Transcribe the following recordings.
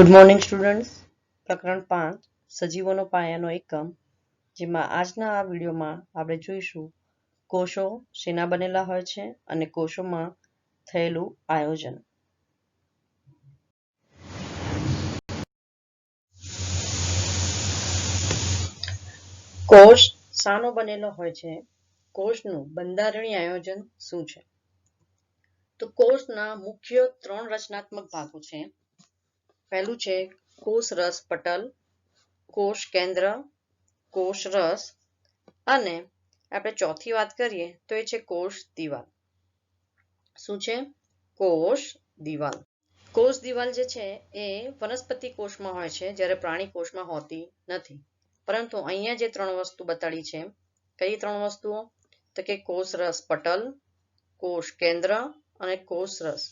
Good morning students. પ્રકરણ 5 સજીવોનો પાયાનો એકમ, જેમાં આજના આ વિડીયોમાં આપણે જોઈશું કોષો શેના બનેલા હોય છે અને કોષોમાં થયેલું આયોજન. કોષ શાનો બનેલો હોય છે? કોષનું બંધારણીય આયોજન શું છે? તો કોષના મુખ્ય 3 રચનાત્મક ભાગો છે. પહેલું છે કોષ રસ પટલ, કોષ કેન્દ્ર, કોષ રસ, અને આપણે ચોથી વાત કરીએ તો એ છે કોષ દિવાલ. શું છે? કોષ દિવાલ. કોષ દિવાલ જે છે એ વનસ્પતિ કોષમાં હોય છે, જ્યારે પ્રાણી કોષમાં હોતી નથી. પરંતુ અહીંયા જે 3 વસ્તુ બતાડી છે, કઈ 3 વસ્તુઓ? તો કે કોષ રસ પટલ, કોષ કેન્દ્ર અને કોષ રસ.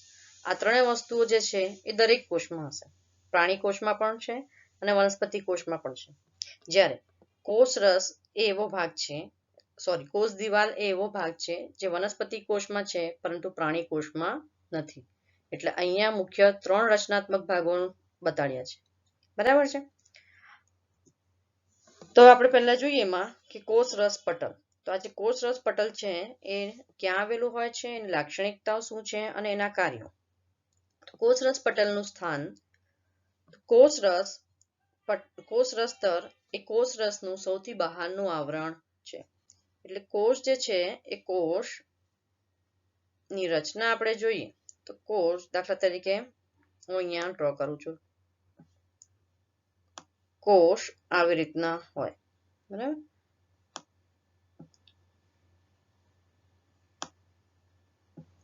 આ ત્રણેય વસ્તુઓ જે છે એ દરેક કોષમાં હશે. પ્રાણી કોષમાં પણ છે અને વનસ્પતિ કોષમાં પણ છે. જ્યારે કોષ રસ એ એવો ભાગ છે, કોષ દિવાલ એ એવો ભાગ છે જે વનસ્પતિ કોષમાં છે પરંતુ પ્રાણી કોષમાં નથી. એટલે અહીંયા મુખ્ય 3 રચનાત્મક ભાગો બતાડ્યા છે. બરાબર છે? તો આપણે પહેલા જોઈએ એમાં કે કોષ રસ પટલ. તો આ જે કોષ રસ પટલ છે એ ક્યાં આવેલું હોય છે, એની લાક્ષણિકતાઓ શું છે અને એના કાર્યો. કોષ રસ પટલનું સ્થાન, કોષ રસ સ્તર એ કોષ રસનું સૌથી બહારનું આવરણ છે. એટલે કોષ જે છે એ કોષ ની રચના આપણે જોઈએ તો કોષ, દાખલા તરીકે હું અહીંયા ડ્રો કરું છું, કોષ આવી રીતના હોય. બરાબર?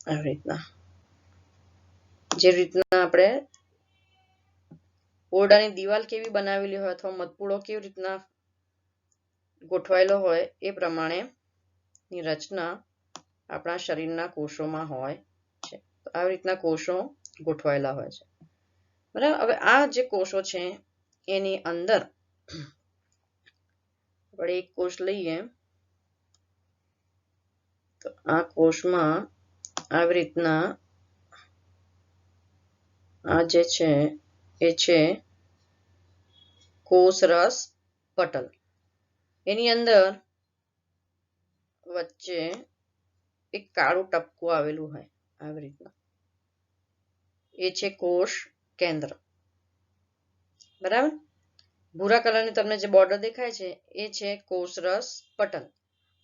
આવી રીતના, જે રીતના આપણે ઓરડાની દિવાલ કેવી બનાવેલી હોય અથવા મધપૂડો કેવી રીતના ગોઠવાયેલો હોય એ પ્રમાણે ની રચના આપણા શરીરના કોષોમાં હોય છે. આવી રીતના કોષો ગોઠવાયેલા હોય છે. બરાબર? હવે આ જે કોષો છે એની અંદર આપણે એક કોષ લઈએ તો આ કોષમાં આવી રીતના આ જે છે એ છે કોષ રસ પટલ. એની અંદર વચ્ચે એક કાળું ટપકું આવેલું હોય આવી રીતના, એ છે કોષ કેન્દ્ર. બરાબર? ભૂરા કલરની તમને જે બોર્ડર દેખાય છે એ છે કોષ રસ પટલ,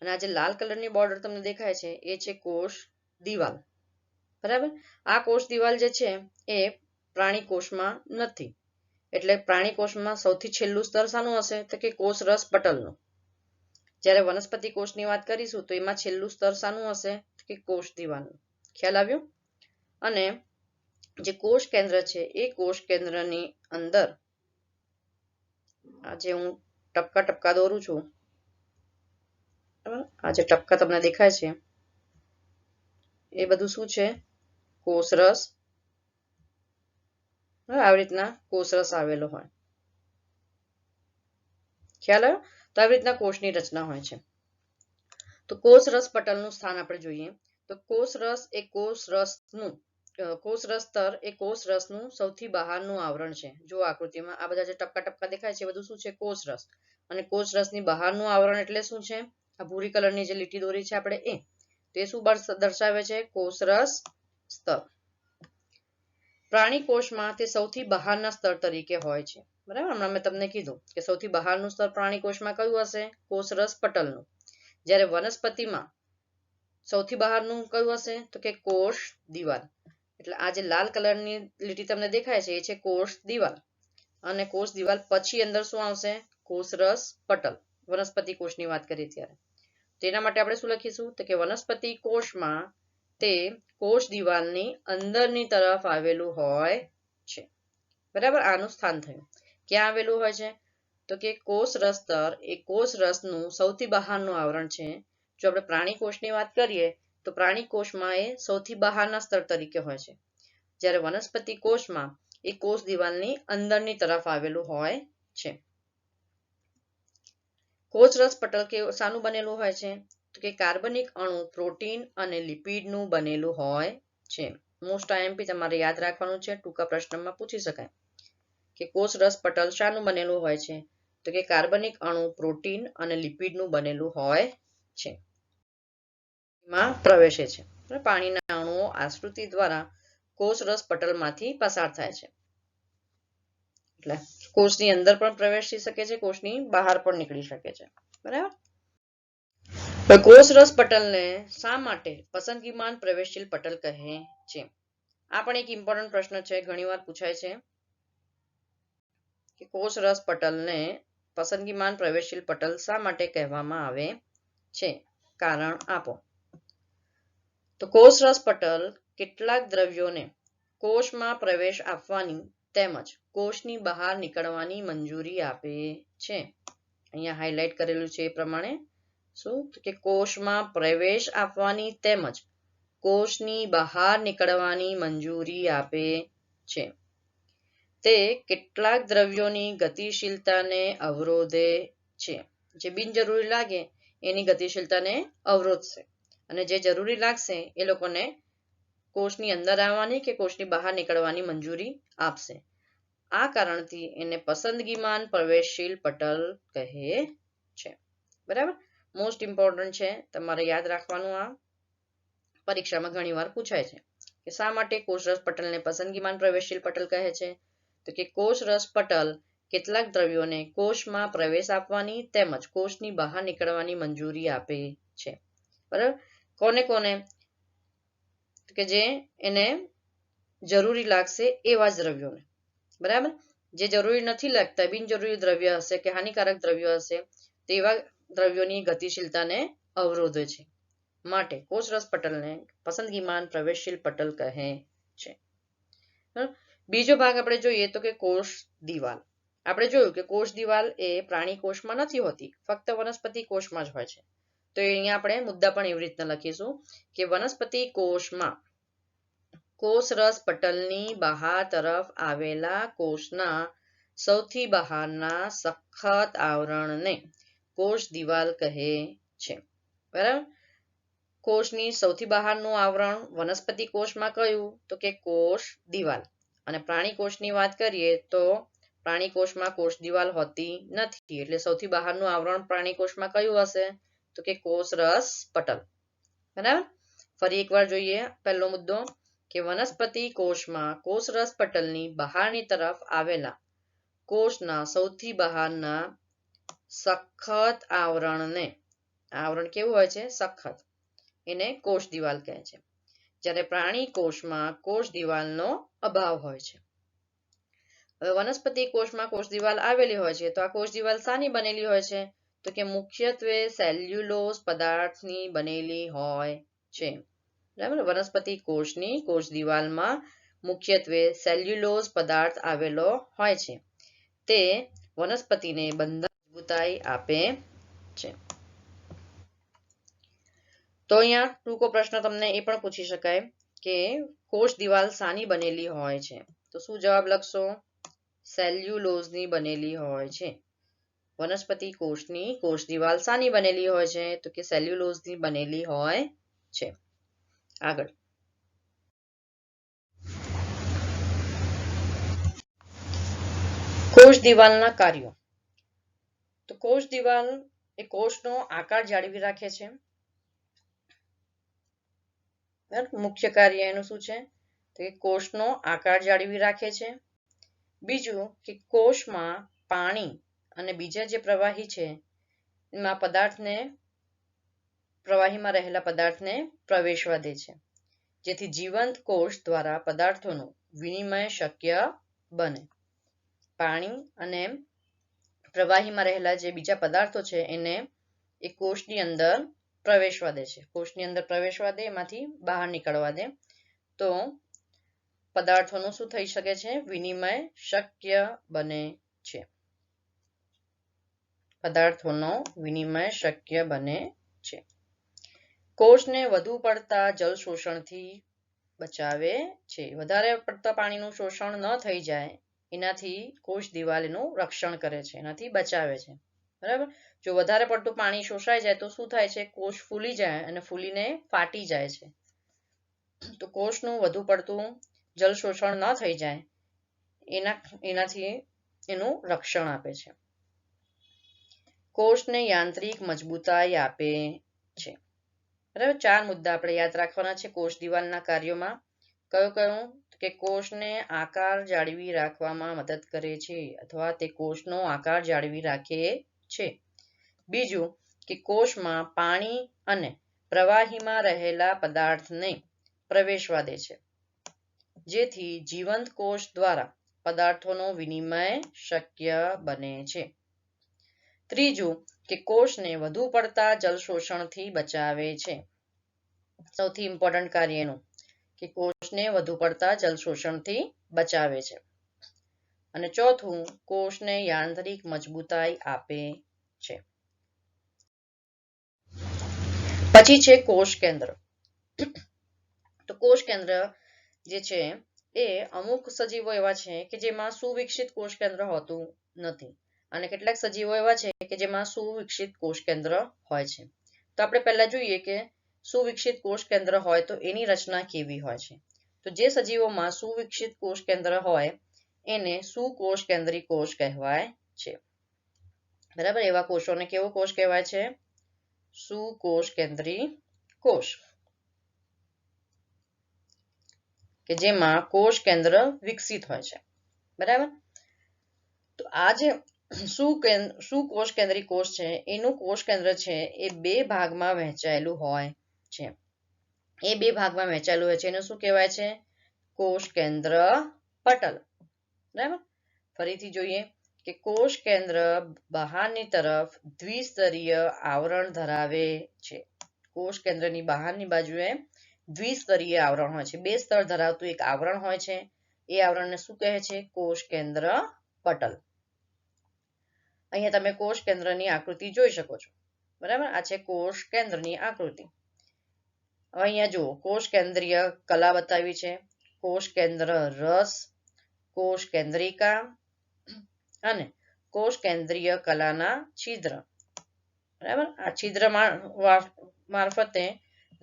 અને આ જે લાલ કલરની બોર્ડર તમને દેખાય છે એ છે કોષ દિવાલ. બરાબર? આ કોષ દિવાલ જે છે એ પ્રાણી કોષમાં નથી. એટલે પ્રાણી કોષમાં સૌથી છેલ્લું સ્તર શાનું હશે? તો કે કોષ રસ પટલનું. જ્યારે વનસ્પતિ કોષની વાત કરીશું તો એમાં છેલ્લું સ્તર શાનું હશે? તો કે કોષ દિવાલનું. ખ્યાલ આવ્યો? અને જે કોષ કેન્દ્ર છે એ કોષ કેન્દ્રની અંદર આ જે હું ટપકા ટપકા દોરું છું, આ જે ટપકા તમને દેખાય છે એ બધું શું છે? કોષ રસ. આવી રીતના કોષ રસ આવેલો હોય. ખ્યાલ આવ્યો? તો આવી રીતના કોષની રચના હોય છે. તો કોષ રસ પટલનું સ્થાન આપણે જોઈએ તો કોષ રસ સ્તર એ કોષ રસનું સૌથી બહારનું આવરણ છે. જો આકૃતિમાં આ બધા જે ટપકા ટપકા દેખાય છે એ બધું શું છે? કોષ રસ. અને કોષ રસની બહારનું આવરણ એટલે શું છે? આ ભૂરી કલરની જે લીટી દોરી છે આપણે એ. તો એ શું દર્શાવે છે? કોષ રસ સ્તર. પ્રાણી કોષમાં તે સૌથી બહારના સ્તર તરીકે હોય છે. બરાબર? હમણાં મેં તમને કીધું કે સૌથી બહારનું સ્તર પ્રાણી કોષમાં કયું હશે? કોષ રસ પટલનું. જ્યારે વનસ્પતિમાં સૌથી બહારનું કયું હશે? તો કે કોષ દિવાલ. એટલે આ જે લાલ કલરની લીટી તમને દેખાય છે એ છે કોષ દિવાલ, અને કોષ દિવાલ પછી અંદર શું આવશે? કોષ રસ પટલ. વનસ્પતિ કોષની વાત કરીએ ત્યારે તેના માટે આપણે શું લખીશું? તો કે વનસ્પતિ કોષમાં તે કોષ દિવાલની અંદરની તરફ આવેલું હોય છે. બરાબર? આનું સ્થાન થયું. ક્યાં આવેલું હોય છે? તો કે કોષ રસ સ્તર એ કોષ રસનું સૌથી બહારનું આવરણ છે. જો આપણે પ્રાણી કોષની વાત કરીએ તો પ્રાણી કોષમાં એ સૌથી બહારના સ્તર તરીકે હોય છે, જ્યારે વનસ્પતિ કોષમાં એ કોષ દિવાલની અંદરની તરફ આવેલું હોય છે. કોષ રસ પટલ શાનું બનેલું હોય છે? તો કે કાર્બનિક અણુ, પ્રોટીન અને લિપિડનું બનેલું હોય છે. મોસ્ટ આઈએમપી તમારે યાદ રાખવાનું છે, ટૂંકા પ્રશ્નમાં પૂછી શકાય કે કોષ રસ પટલ શાનું બનેલું હોય છે? તો કે કાર્બનિક અણુ, પ્રોટીન અને લિપિડનું બનેલું હોય છે. માં પ્રવેશે છે. પાણીના અણુઓ આશ્રુતિ દ્વારા કોષ રસ પટલમાંથી પસાર થાય છે. એટલે કોષની અંદર પણ પ્રવેશી શકે છે, કોષની બહાર પણ નીકળી શકે છે. બરાબર. કોષ રસ પટલને શા માટે પસંદગીમાન પ્રવેશશીલ પટલ કહે છે? આ પણ એક ઇમ્પોર્ટન્ટ પ્રશ્ન છે, ઘણીવાર પૂછાય છે કે કોષ રસ પટલને પસંદગીમાન પ્રવેશશીલ પટલ શા માટે કહેવામાં આવે છે? કારણ આપો. તો કોષ રસ પટલ કેટલાક દ્રવ્યોને કોષમાં પ્રવેશ આપવાની તેમજ કોષની બહાર નીકળવાની મંજૂરી આપે છે. અહીંયા હાઇલાઇટ કરેલું છે એ પ્રમાણે શું કે કોષમાં પ્રવેશ આપવાની તેમજ કોષની બહાર નીકળવાની મંજૂરી આપે છે. તે કેટલાક દ્રવ્યોની ગતિશીલતાને અવરોધે છે. જે બિનજરૂરી લાગે એની ગતિશીલતાને અવરોધશે અને જે જરૂરી લાગશે એ લોકોને કોષની અંદર આવવાની કે કોષની બહાર નીકળવાની મંજૂરી આપશે. આ કારણથી એને પસંદગીમાન પ્રવેશશીલ પટલ કહે છે. બરાબર. મોસ્ટ ઇમ્પોર્ટન્ટ છે, તમારે યાદ રાખવાનું. આ પરીક્ષામાં ઘણીવાર પૂછાય છે કે શા માટે કોષ રસ પટલને પસંદગીમાન પ્રવેશશીલ પટલ કહે છે? તો કે કોષ રસ પટલ કેટલાક દ્રવ્યોને કોષમાં પ્રવેશ આપવાની તેમજ કોષની બહાર નીકળવાની મંજૂરી આપે છે. બરાબર. કોને કોને? કે જે એને જરૂરી લાગશે એવા જ દ્રવ્યોને. બરાબર. જે જરૂરી નથી લાગતા, બિનજરૂરી દ્રવ્ય હશે કે હાનિકારક દ્રવ્યો હશે તેવા દ્રવ્યોની ગતિશીલતાને અવરોધે છે. માટે કોષ રસ પટલને પસંદગીમાન પ્રવેશશીલ પટલ કહે છે. બીજો ભાગ આપણે જોઈએ તો કે કોષ દિવાલ. આપણે જોયું કે કોષ દિવાલ એ પ્રાણી કોષમાં નથી હોતી, ફક્ત વનસ્પતિ કોષમાં જ હોય છે. તો અહીંયા આપણે મુદ્દા પણ એવી રીતના લખીશું કે વનસ્પતિ કોષમાં કોષ રસ પટલની બહાર તરફ આવેલા કોષના સૌથી બહારના સખત આવરણને કોષ દિવાલ કહે છે. બરાબર. કોષની સૌથી બહારનું આવરણ વનસ્પતિ કોષમાં કયું? તો કે કોષ દિવાલ. અને પ્રાણી કોષની વાત કરીએ તો પ્રાણી કોષમાં કોષ દિવાલ હોતી નથી, એટલે સૌથી બહારનું આવરણ પ્રાણી કોષમાં કયું હશે? તો કે કોષ રસ પટલ. બરાબર. ફરી એકવાર જોઈએ પહેલો મુદ્દો કે વનસ્પતિ કોષમાં કોષ રસ પટલની બહારની તરફ આવેલા કોષના સૌથી બહારના સખત આવરણને, આવરણ કેવું હોય છે? સખત. એને કોષ દિવાલ કહે છે. જ્યારે પ્રાણી કોષમાં કોષ દિવાલનો અભાવ હોય છે. હવે વનસ્પતિ કોષમાં કોષ દિવાલ આવેલી હોય છે, તો આ કોષ દિવાલ શાની બનેલી હોય છે? તો કે મુખ્યત્વે સેલ્યુલોઝ પદાર્થની બનેલી હોય છે. બરાબર. વનસ્પતિ કોષની કોષ દિવાલમાં મુખ્યત્વે સેલ્યુલોઝ પદાર્થ આવેલો હોય છે. તે વનસ્પતિને બંધન મજબૂતાઈ આપે છે. તો અહીંયા ટૂંકો પ્રશ્ન તમને એ પણ પૂછી શકાય કે કોષ દિવાલ શાની બનેલી હોય છે? તો શું જવાબ લખશો? સેલ્યુલોઝની બનેલી હોય છે. વનસ્પતિ કોષની કોષ દિવાલ શાની બનેલી હોય છે? તો કે સેલ્યુલોઝની બનેલી હોય છે. આગળ કોષ દિવાલના કાર્યો. તો કોષ દિવાલ એ કોષનો આકાર જાળવી રાખે છે. મુખ્ય કાર્ય એનું શું છે? તો કે કોષનો આકાર જાળવી રાખે છે. બીજું કે કોષમાં પાણી અને બીજા જે પ્રવાહી છે એમાં પદાર્થને, પ્રવાહીમાં રહેલા પદાર્થને પ્રવેશવા દે છે, જેથી જીવંત કોષ દ્વારા પદાર્થોનું વિનિમય શક્ય બને. પાણી અને પ્રવાહીમાં રહેલા જે બીજા પદાર્થો છે એને એ કોષની અંદર પ્રવેશવા દે છે. કોષની અંદર પ્રવેશવા દે, એમાંથી બહાર નીકળવા દે, તો પદાર્થોનું શું થઈ શકે છે? વિનિમય શક્ય બને છે. પદાર્થોનો વિનિમય શક્ય બને છે. કોષને વધુ પડતા જળ શોષણથી બચાવે છે. વધારે પડતા પાણીનું શોષણ ન થઈ જાય એનાથી કોષ દિવાલ એનું રક્ષણ કરે છે, એનાથી બચાવે છે. બરાબર. જો વધારે પડતું પાણી શોષાઈ જાય તો શું થાય છે? કોષ ફૂલી જાય અને ફૂલીને ફાટી જાય છે. તો કોષનું વધુ પડતું જળ શોષણ ન થઈ જાય એનાથી એનું રક્ષણ આપે છે. કોષને યાંત્રિક મજબૂતાઈ આપે છે. બરાબર, 4 મુદ્દા આપણે યાદ રાખવાના છે કોષ દિવાલના કાર્યોમાં. કયું કે કોષને આકાર જાળવી રાખવામાં મદદ કરે છે અથવા તે કોષનો આકાર જાળવી રાખે છે. બીજું કે કોષમાં પાણી અને પ્રવાહીમાં રહેલા પદાર્થને પ્રવેશવા દે છે, જેથી જીવંત કોષ દ્વારા પદાર્થોનો વિનિમય શક્ય બને છે. ત્રીજું કે કોષને વધુ પડતા જળ શોષણથી બચાવે છે. સૌથી ઇમ્પોર્ટન્ટ કાર્ય એનું કે કોષને વધુ પડતા જળ શોષણથી બચાવે છે. અને ચોથું, કોષને યાંત્રિક મજબૂતાઈ આપે છે. પછી છે કોષ કેન્દ્ર. તો કોષ કેન્દ્ર જે છે એ અમુક સજીવો એવા છે કે જેમાં સુવિકસિત કોષ કેન્દ્ર હોતું નથી અને કેટલાક સજીવો એવા છે કે જેમાં સુવિકસિત કોષ કેન્દ્ર હોય છે. તો આપણે પહેલા જોઈએ કે સુવિકસિત કોષ કેન્દ્ર હોય તો એની રચના કેવી હોય છે. તો જે સજીવોમાં સુવિકસિત કોષ કેન્દ્ર હોય એને સુકોષ કેન્દ્રી કોષ કહેવાય છે. બરાબર, એવા કોષોને કેવો કોષ કહેવાય છે? સુકોષ કેન્દ્રી કોષ, કે જેમાં કોષ કેન્દ્ર વિકસિત હોય છે. બરાબર, તો આ જે સુકોષ કેન્દ્રી કોષ છે એનું કોષ કેન્દ્ર છે એ 2 ભાગમાં વહેંચાયેલું હોય છે. એ 2 ભાગમાં વહેંચાયેલું હોય છે એને શું કહેવાય છે? કોષ કેન્દ્ર પટલ. બરાબર, ફરીથી જોઈએ કે કોષ કેન્દ્ર બહારની તરફ દ્વિસ્તરીય આવરણ ધરાવે છે. કોષ કેન્દ્રની બહારની બાજુએ દ્વિસ્તરીય આવરણ હોય છે. 2 સ્તર ધરાવતું એક આવરણ હોય છે. એ આવરણને શું કહે છે? કોષ કેન્દ્ર પટલ. અહીંયા તમે કોષ કેન્દ્રની આકૃતિ જોઈ શકો છો. બરાબર, આ છે કોષ કેન્દ્રની આકૃતિ. હવે અહીંયા જુઓ, કોષ કેન્દ્રીય કલા બતાવી છે, કોષ કેન્દ્ર રસ, કોષ કેન્દ્રિકા અને કોષ કેન્દ્રીય કલાના છિદ્ર. બરાબર, આ છિદ્ર મારફતે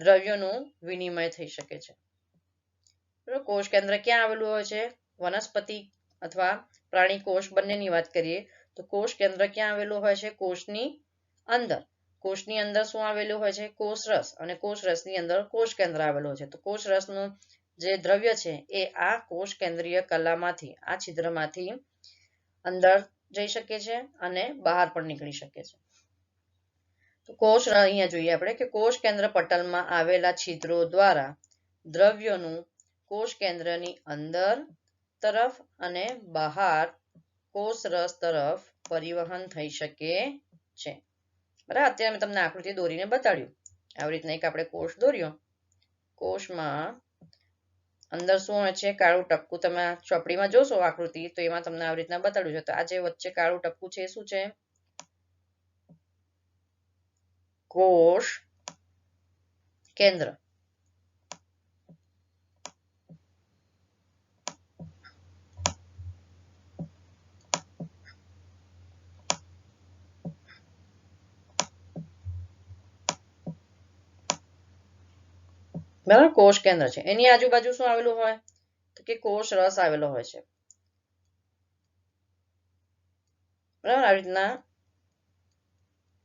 દ્રવ્યોનું વિનિમય થઈ શકે છે. કોષ કેન્દ્ર ક્યાં આવેલું હોય છે? વનસ્પતિ અથવા પ્રાણી કોષ બંનેની વાત કરીએ તો કોષ કેન્દ્ર ક્યાં આવેલું હોય છે? કોષની અંદર. કોષની અંદર શું આવેલું હોય છે? કોષરસ, અને કોષરસની અંદર કોષ કેન્દ્ર આવેલું છે. તો કોષરસનું જે દ્રવ્ય છે એ આ કોષ કેન્દ્રીય કલામાંથી, આ છિદ્રમાંથી અંદર જઈ શકે છે અને બહાર પણ નીકળી શકે છે. તો કોષ અહીંયા જોઈએ આપણે કે કોષ કેન્દ્ર પટલમાં આવેલા છિદ્રો દ્વારા દ્રવ્યોનું કોષ કેન્દ્રની અંદર તરફ અને બહાર કોષરસ તરફ પરિવહન થઈ શકે છે. બરાબર, અત્યારે મેં તમને આકૃતિ દોરીને બતાડ્યું. આવી રીતના એક આપણે કોષ દોર્યો. કોષમાં અંદર શું હોય છે? કાળું ટપકું. તમે ચોપડીમાં જોશો આકૃતિ તો એમાં તમને આવી રીતના બતાડ્યું છે. તો આ જે વચ્ચે કાળું ટપકું છે એ શું છે? કોષ કેન્દ્ર. બરાબર, કોષ કેન્દ્ર છે. એની આજુબાજુ શું આવેલું હોય? તો કે કોષ રસ આવેલો હોય છે. બરાબર, આવી રીતના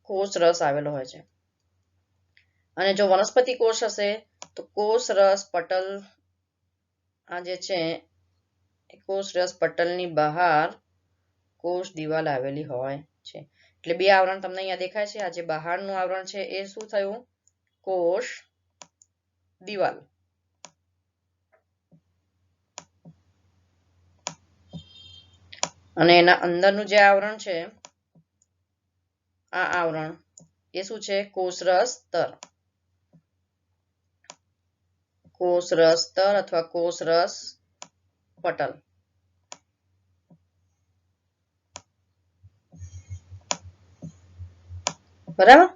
કોષ રસ આવેલો હોય છે. અને જો વનસ્પતિ કોષ હશે તો કોષ રસ પટલ, આ જે છે એ કોષ રસ પટલની બહાર કોષ દિવાલ આવેલી હોય છે. એટલે 2 આવરણ તમને અહીંયા દેખાય છે. આ જે બહારનું આવરણ છે એ શું થયું? કોષ દિવાલ. અને એના અંદરનું જે આવરણ છે, આ આવરણ એ શું છે? કોષરસ સ્તર. કોષરસ સ્તર અથવા કોષરસ પટલ. બરાબર,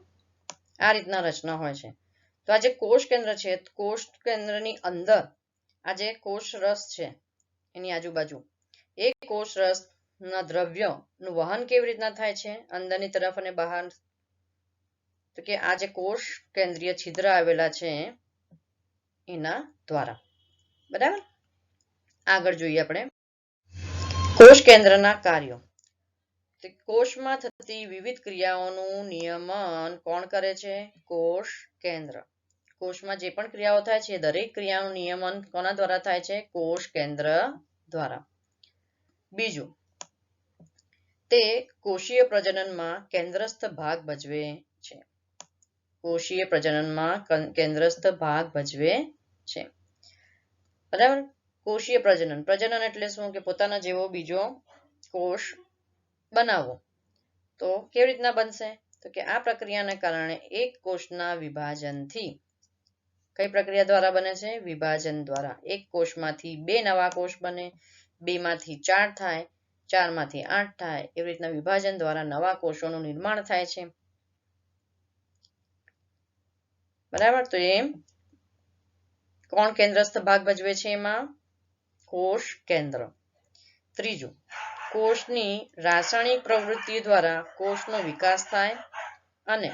આ રીતના રચના હોય છે. તો આ જે કોષ કેન્દ્ર છે, કોષ કેન્દ્રની અંદર આ જે કોષ રસ છે એની આજુબાજુ એ કોષ રસના દ્રવ્યોનું વહન કેવી રીતના થાય છે અંદરની તરફ અને બહાર? તો કે આ જે કોષ કેન્દ્રીય છિદ્ર આવેલા છે એના દ્વારા. બરાબર, આગળ જોઈએ આપણે કોષ કેન્દ્રના કાર્યો. કોષમાં થતી વિવિધ ક્રિયાઓનું નિયમન કોણ કરે છે? કોષ કેન્દ્ર. કોષમાં જે પણ ક્રિયાઓ થાય છે દરેક ક્રિયાનું નિયમન કોના દ્વારા થાય છે? કોષ કેન્દ્ર દ્વારા. બીજું, તે કોષીય પ્રજનનમાં કેન્દ્રસ્થ ભાગ ભજવે છે. કોષીય પ્રજનનમાં કેન્દ્રસ્થ ભાગ ભજવે છે. બરાબર. કોષીય પ્રજનન. પ્રજનન એટલે શું? કે પોતાના જેવો બીજો કોષ બનાવવો. તો કેવી રીતના બનશે? તો કે આ પ્રક્રિયાને કારણે એક કોષના વિભાજનથી, કઈ પ્રક્રિયા દ્વારા બને છે? વિભાજન દ્વારા. એક કોષમાંથી બે નવા કોષ બને, 2 માંથી 4 થાય, 4 માંથી 8 થાય. એવી રીતના વિભાજન દ્વારા નવા કોષોનું નિર્માણ થાય છે. બરાબર. તો એ કોણ કેન્દ્રસ્થ ભાગ ભજવે છે? એમાં કોષ કેન્દ્ર. ત્રીજું, કોષની રાસાયણિક પ્રવૃત્તિ દ્વારા કોષનો વિકાસ થાય અને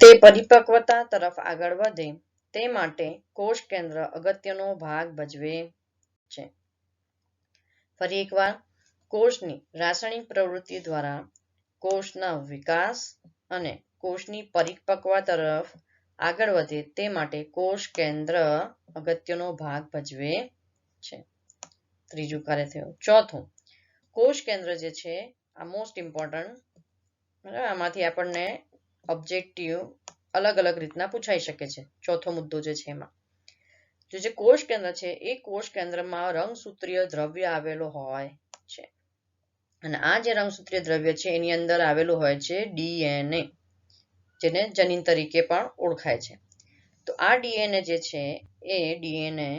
તે પરિપક્વતા તરફ આગળ વધે તે માટે કોષ કેન્દ્ર અગત્યનો ભાગ ભજવે છે. ફરી એકવાર, કોષની રાસાયણિક પ્રવૃત્તિ દ્વારા કોષના વિકાસ અને કોષની પરિપક્વતા તરફ આગળ વધે તે માટે કોષ કેન્દ્ર અગત્યનો ભાગ ભજવે છે. ત્રીજું કાર્ય થયું. ચોથું, કોષ કેન્દ્ર જે છે આ મોસ્ટ ઇમ્પોર્ટન્ટ. આમાંથી આપણને ઓબ્જેક્ટિવ અલગ અલગ રીતના પૂછાઈ શકે છે. ચોથો મુદ્દો જે છે એમાં જે કોષ કેન્દ્ર છે એ કોષ કેન્દ્રમાં રંગસૂત્રીય દ્રવ્ય આવેલો હોય છે. અને આ જે રંગસૂત્રીય દ્રવ્ય છે એની અંદર આવેલું હોય છે DNA, જેને જનીન તરીકે પણ ઓળખાય છે. તો આ DNA જે છે એ DNA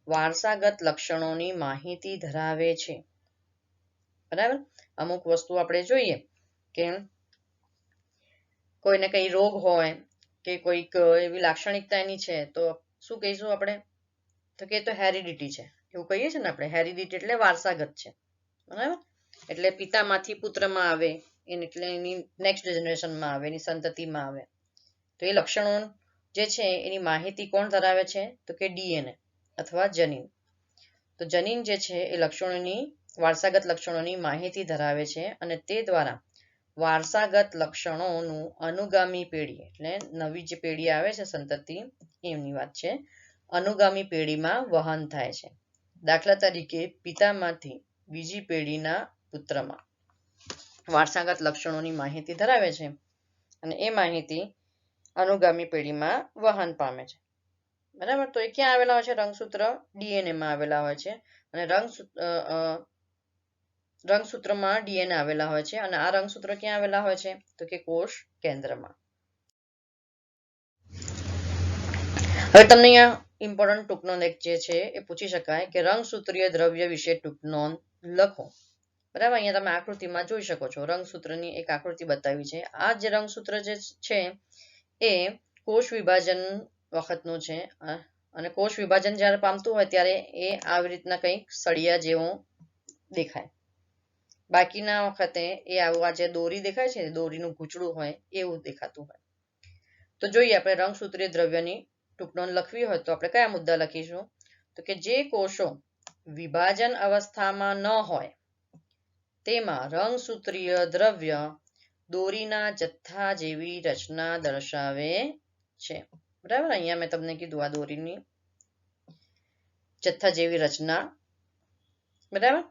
વારસાગત લક્ષણોની માહિતી ધરાવે છે. બરાબર. અમુક વસ્તુ આપણે જોઈએ કે કોઈને કઈ રોગ હોય કે કોઈક એવી લાક્ષણિકતા એની છે તો શું કહીશું આપણે? તો કે તો હેરિડિટી છે. એવું કહીએ છીએ ને આપણે. હેરિડિટી એટલે વારસાગત છે. બરાબર. એટલે પિતામાંથી પુત્રમાં આવે, એટલે એની નેક્સ્ટ જનરેશનમાં આવે, એની સંતતિમાં આવે. તો એ લક્ષણો જે છે એની માહિતી કોણ ધરાવે છે? તો કે DNA અથવા જનીન. તો જનીન જે છે એ લક્ષણોની, વારસાગત લક્ષણોની માહિતી ધરાવે છે અને તે દ્વારા વારસાગત લક્ષણોનું અનુગામી પેઢી, એટલે નવી જે પેઢી આવે છે સંતતિ એમની વાત છે, અનુગામી પેઢીમાં વહન થાય છે. દાખલા તરીકે પિતામાંથી બીજી પેઢીના પુત્રમાં વારસાગત લક્ષણોની માહિતી ધરાવે છે અને એ માહિતી અનુગામી પેઢીમાં વહન પામે છે. બરાબર. તો એ ક્યાં આવેલા હોય છે? રંગસૂત્ર DNA માં આવેલા હોય છે. અને રંગસૂત્રમાં DNA આવેલા હોય છે અને આ રંગસૂત્ર ક્યાં આવેલા હોય છે? તો કે કોષ કેન્દ્રમાં. હવે તમને અહીંયા ઇમ્પોર્ટન્ટ ટૂંક નોંધ એક જે છે એ પૂછી શકાય કે રંગસૂત્રીય દ્રવ્ય વિશે ટૂંક નોંધ લખો. બરાબર. અહીંયા તમે આકૃતિમાં જોઈ શકો છો. રંગસૂત્રની એક આકૃતિ બતાવી છે. આ જે રંગસૂત્ર જે છે એ કોષ વિભાજન વખતનું છે અને કોષ વિભાજન જ્યારે પામતું હોય ત્યારે એ આવી રીતના કંઈક સળિયા જેવું દેખાય. બાકીના વખતે એ આવું જે દોરી દેખાય છે, દોરીનું ગૂંચળું હોય એવું દેખાતું હોય. તો જોઈએ આપણે રંગસૂત્રીય દ્રવ્યની ટૂંક નોંધ લખવી હોય તો આપણે કયા મુદ્દા લખીશું? તો કે જે કોષો વિભાજન અવસ્થામાં ન હોય તેમાં રંગસૂત્રીય દ્રવ્ય દોરીના જથ્થા જેવી રચના દર્શાવે છે. બરાબર. અહીંયા મેં તમને કીધું આ દોરીની જથ્થા જેવી રચના. બરાબર.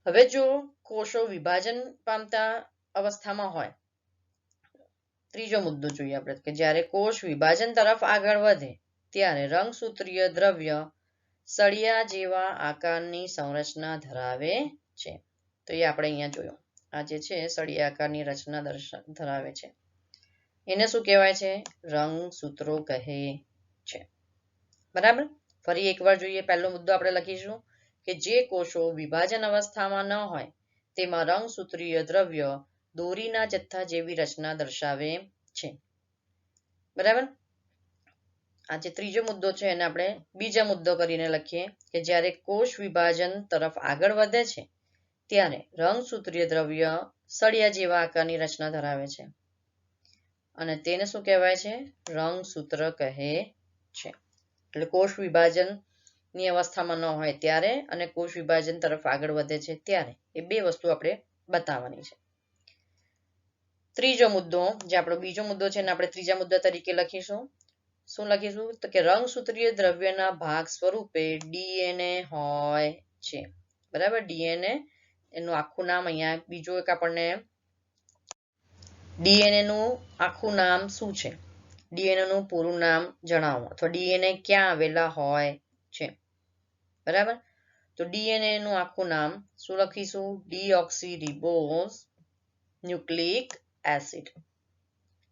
હવે જો કોષો વિભાજન પામતા અવસ્થામાં હોય, ત્રીજો મુદ્દો જોઈએ આપણે કે જ્યારે કોષ વિભાજન તરફ આગળ વધે ત્યારે રંગસૂત્રીય દ્રવ્ય સળિયા જેવા આકારની સંરચના ધરાવે છે. તો એ આપણે અહીંયા જોયું. આ જે છે સળિયા આકારની રચના ધરાવે છે. એને શું કહેવાય છે? રંગસૂત્રો કહે છે. બરાબર. ફરી એકવાર જોઈએ. પહેલો મુદ્દો આપણે લખીશું કે જે કોષો વિભાજન અવસ્થામાં ન હોય તેમાં રંગસૂત્રીય દ્રવ્ય દોરીના જથ્થા જેવી રચના દર્શાવે છે. બરાબર. આ જે ત્રીજો મુદ્દો છે એને આપણે બીજા મુદ્દો કરીને લખીએ કે જ્યારે કોષ વિભાજન તરફ આગળ વધે છે ત્યારે રંગસૂત્રીય દ્રવ્ય સળિયા જેવા આકારની રચના ધરાવે છે અને તેને શું કહેવાય છે? રંગસૂત્ર કહે છે. એટલે કોષ વિભાજન ની અવસ્થામાં ન હોય ત્યારે અને કોષ વિભાજન તરફ આગળ વધે છે ત્યારે, એ બે વસ્તુ આપણે બતાવવાની છે. ત્રીજો મુદ્દો, જે આપણો બીજો મુદ્દો છે એને આપણે ત્રીજા મુદ્દા તરીકે લખીશું. શું લખીશું? તો કે રંગસૂત્રીય દ્રવ્યના ભાગ સ્વરૂપે ડીએનએ હોય છે. બરાબર, ડીએનએ એનું આખું નામ અહીંયા બીજું એક આપણને ડીએનએ નું આખું નામ શું છે, ડીએનએ નું પૂરું નામ જણાવો, અથવા ડીએનએ ક્યાં આવેલા હોય છે. બરાબર, તો ડીએનએ નું આખું નામ શું લખીશું? Deoxyribose nucleic acid.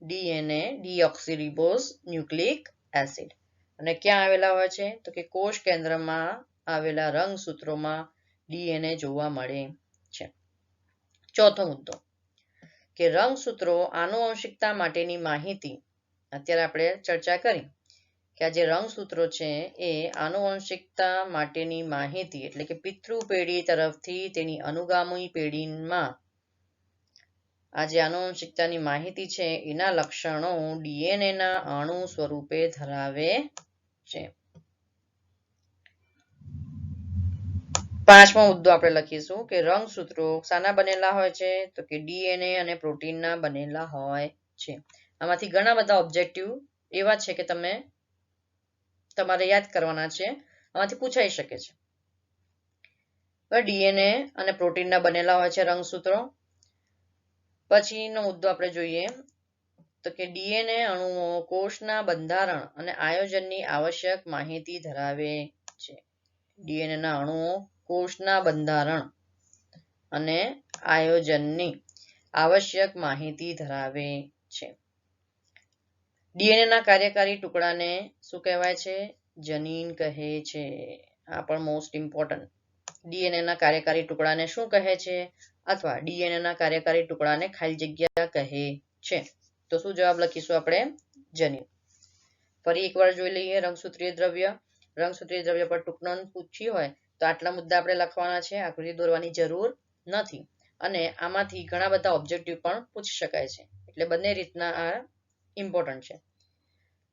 DNA deoxyribose nucleic acid. અને ક્યાં આવેલા હોય છે? તો કે કોષ કેન્દ્રમાં આવેલા રંગસૂત્રોમાં ડીએનએ જોવા મળે છે. ચોથો મુદ્દો કે રંગસૂત્રો આનુવંશિકતા માટેની માહિતી, અત્યારે આપણે ચર્ચા કરી કે આ જે રંગસૂત્રો છે એ આનુવંશિકતા માટેની માહિતી એટલે કે પિતૃ પેઢી તરફથી તેની અનુગામી પેઢીમાં આ જે આનુવંશિકતાની માહિતી છે એના લક્ષણો ડીએનએના અણુ સ્વરૂપે ધરાવે છે. પાંચમો મુદ્દો આપણે લખીશું કે રંગસૂત્રો શાના બનેલા હોય છે? તો કે ડીએનએ અને પ્રોટીનના બનેલા હોય છે. આમાંથી ઘણા બધા ઓબ્જેક્ટિવ એવા છે કે તમારે યાદ કરવાના છે, આમાંથી પૂછાઈ શકે છે. ડીએનએ અને પ્રોટીનના બનેલા હોય છે રંગસૂત્રો. પછીનો મુદ્દો આપણે જોઈએ તો કે ડીએનએ અણુઓ કોષના બંધારણ અને આયોજનની આવશ્યક માહિતી ધરાવે છે. ડીએનએ ના અણુઓ કોષના બંધારણ અને આયોજનની આવશ્યક માહિતી ધરાવે છે. ડીએનએ ના કાર્યકારી ટુકડાને શું કહેવાય છે? જનીન કહે છે. આ પણ મોસ્ટ ઇમ્પોર્ટન્ટ. ડીએનએ ના કાર્યકારી ટુકડાને શું કહે છે? અથવા ડીએનએ ના કાર્યકારી ટુકડાને ખાલી જગ્યા કહે છે. તો શું જવાબ લખીશું આપણે? જનીન. ફરી એકવાર જોઈ લઈએ રંગસૂત્રીય દ્રવ્ય. રંગસૂત્રીય દ્રવ્ય પર ટૂંક નોંધ પૂછી હોય તો આટલા મુદ્દા આપણે લખવાના છે, આકૃતિ દોરવાની જરૂર નથી. અને આમાંથી ઘણા બધા ઓબ્જેક્ટિવ પણ પૂછી શકાય છે, એટલે બંને રીતના આ ઇમ્પોર્ટન્ટ છે.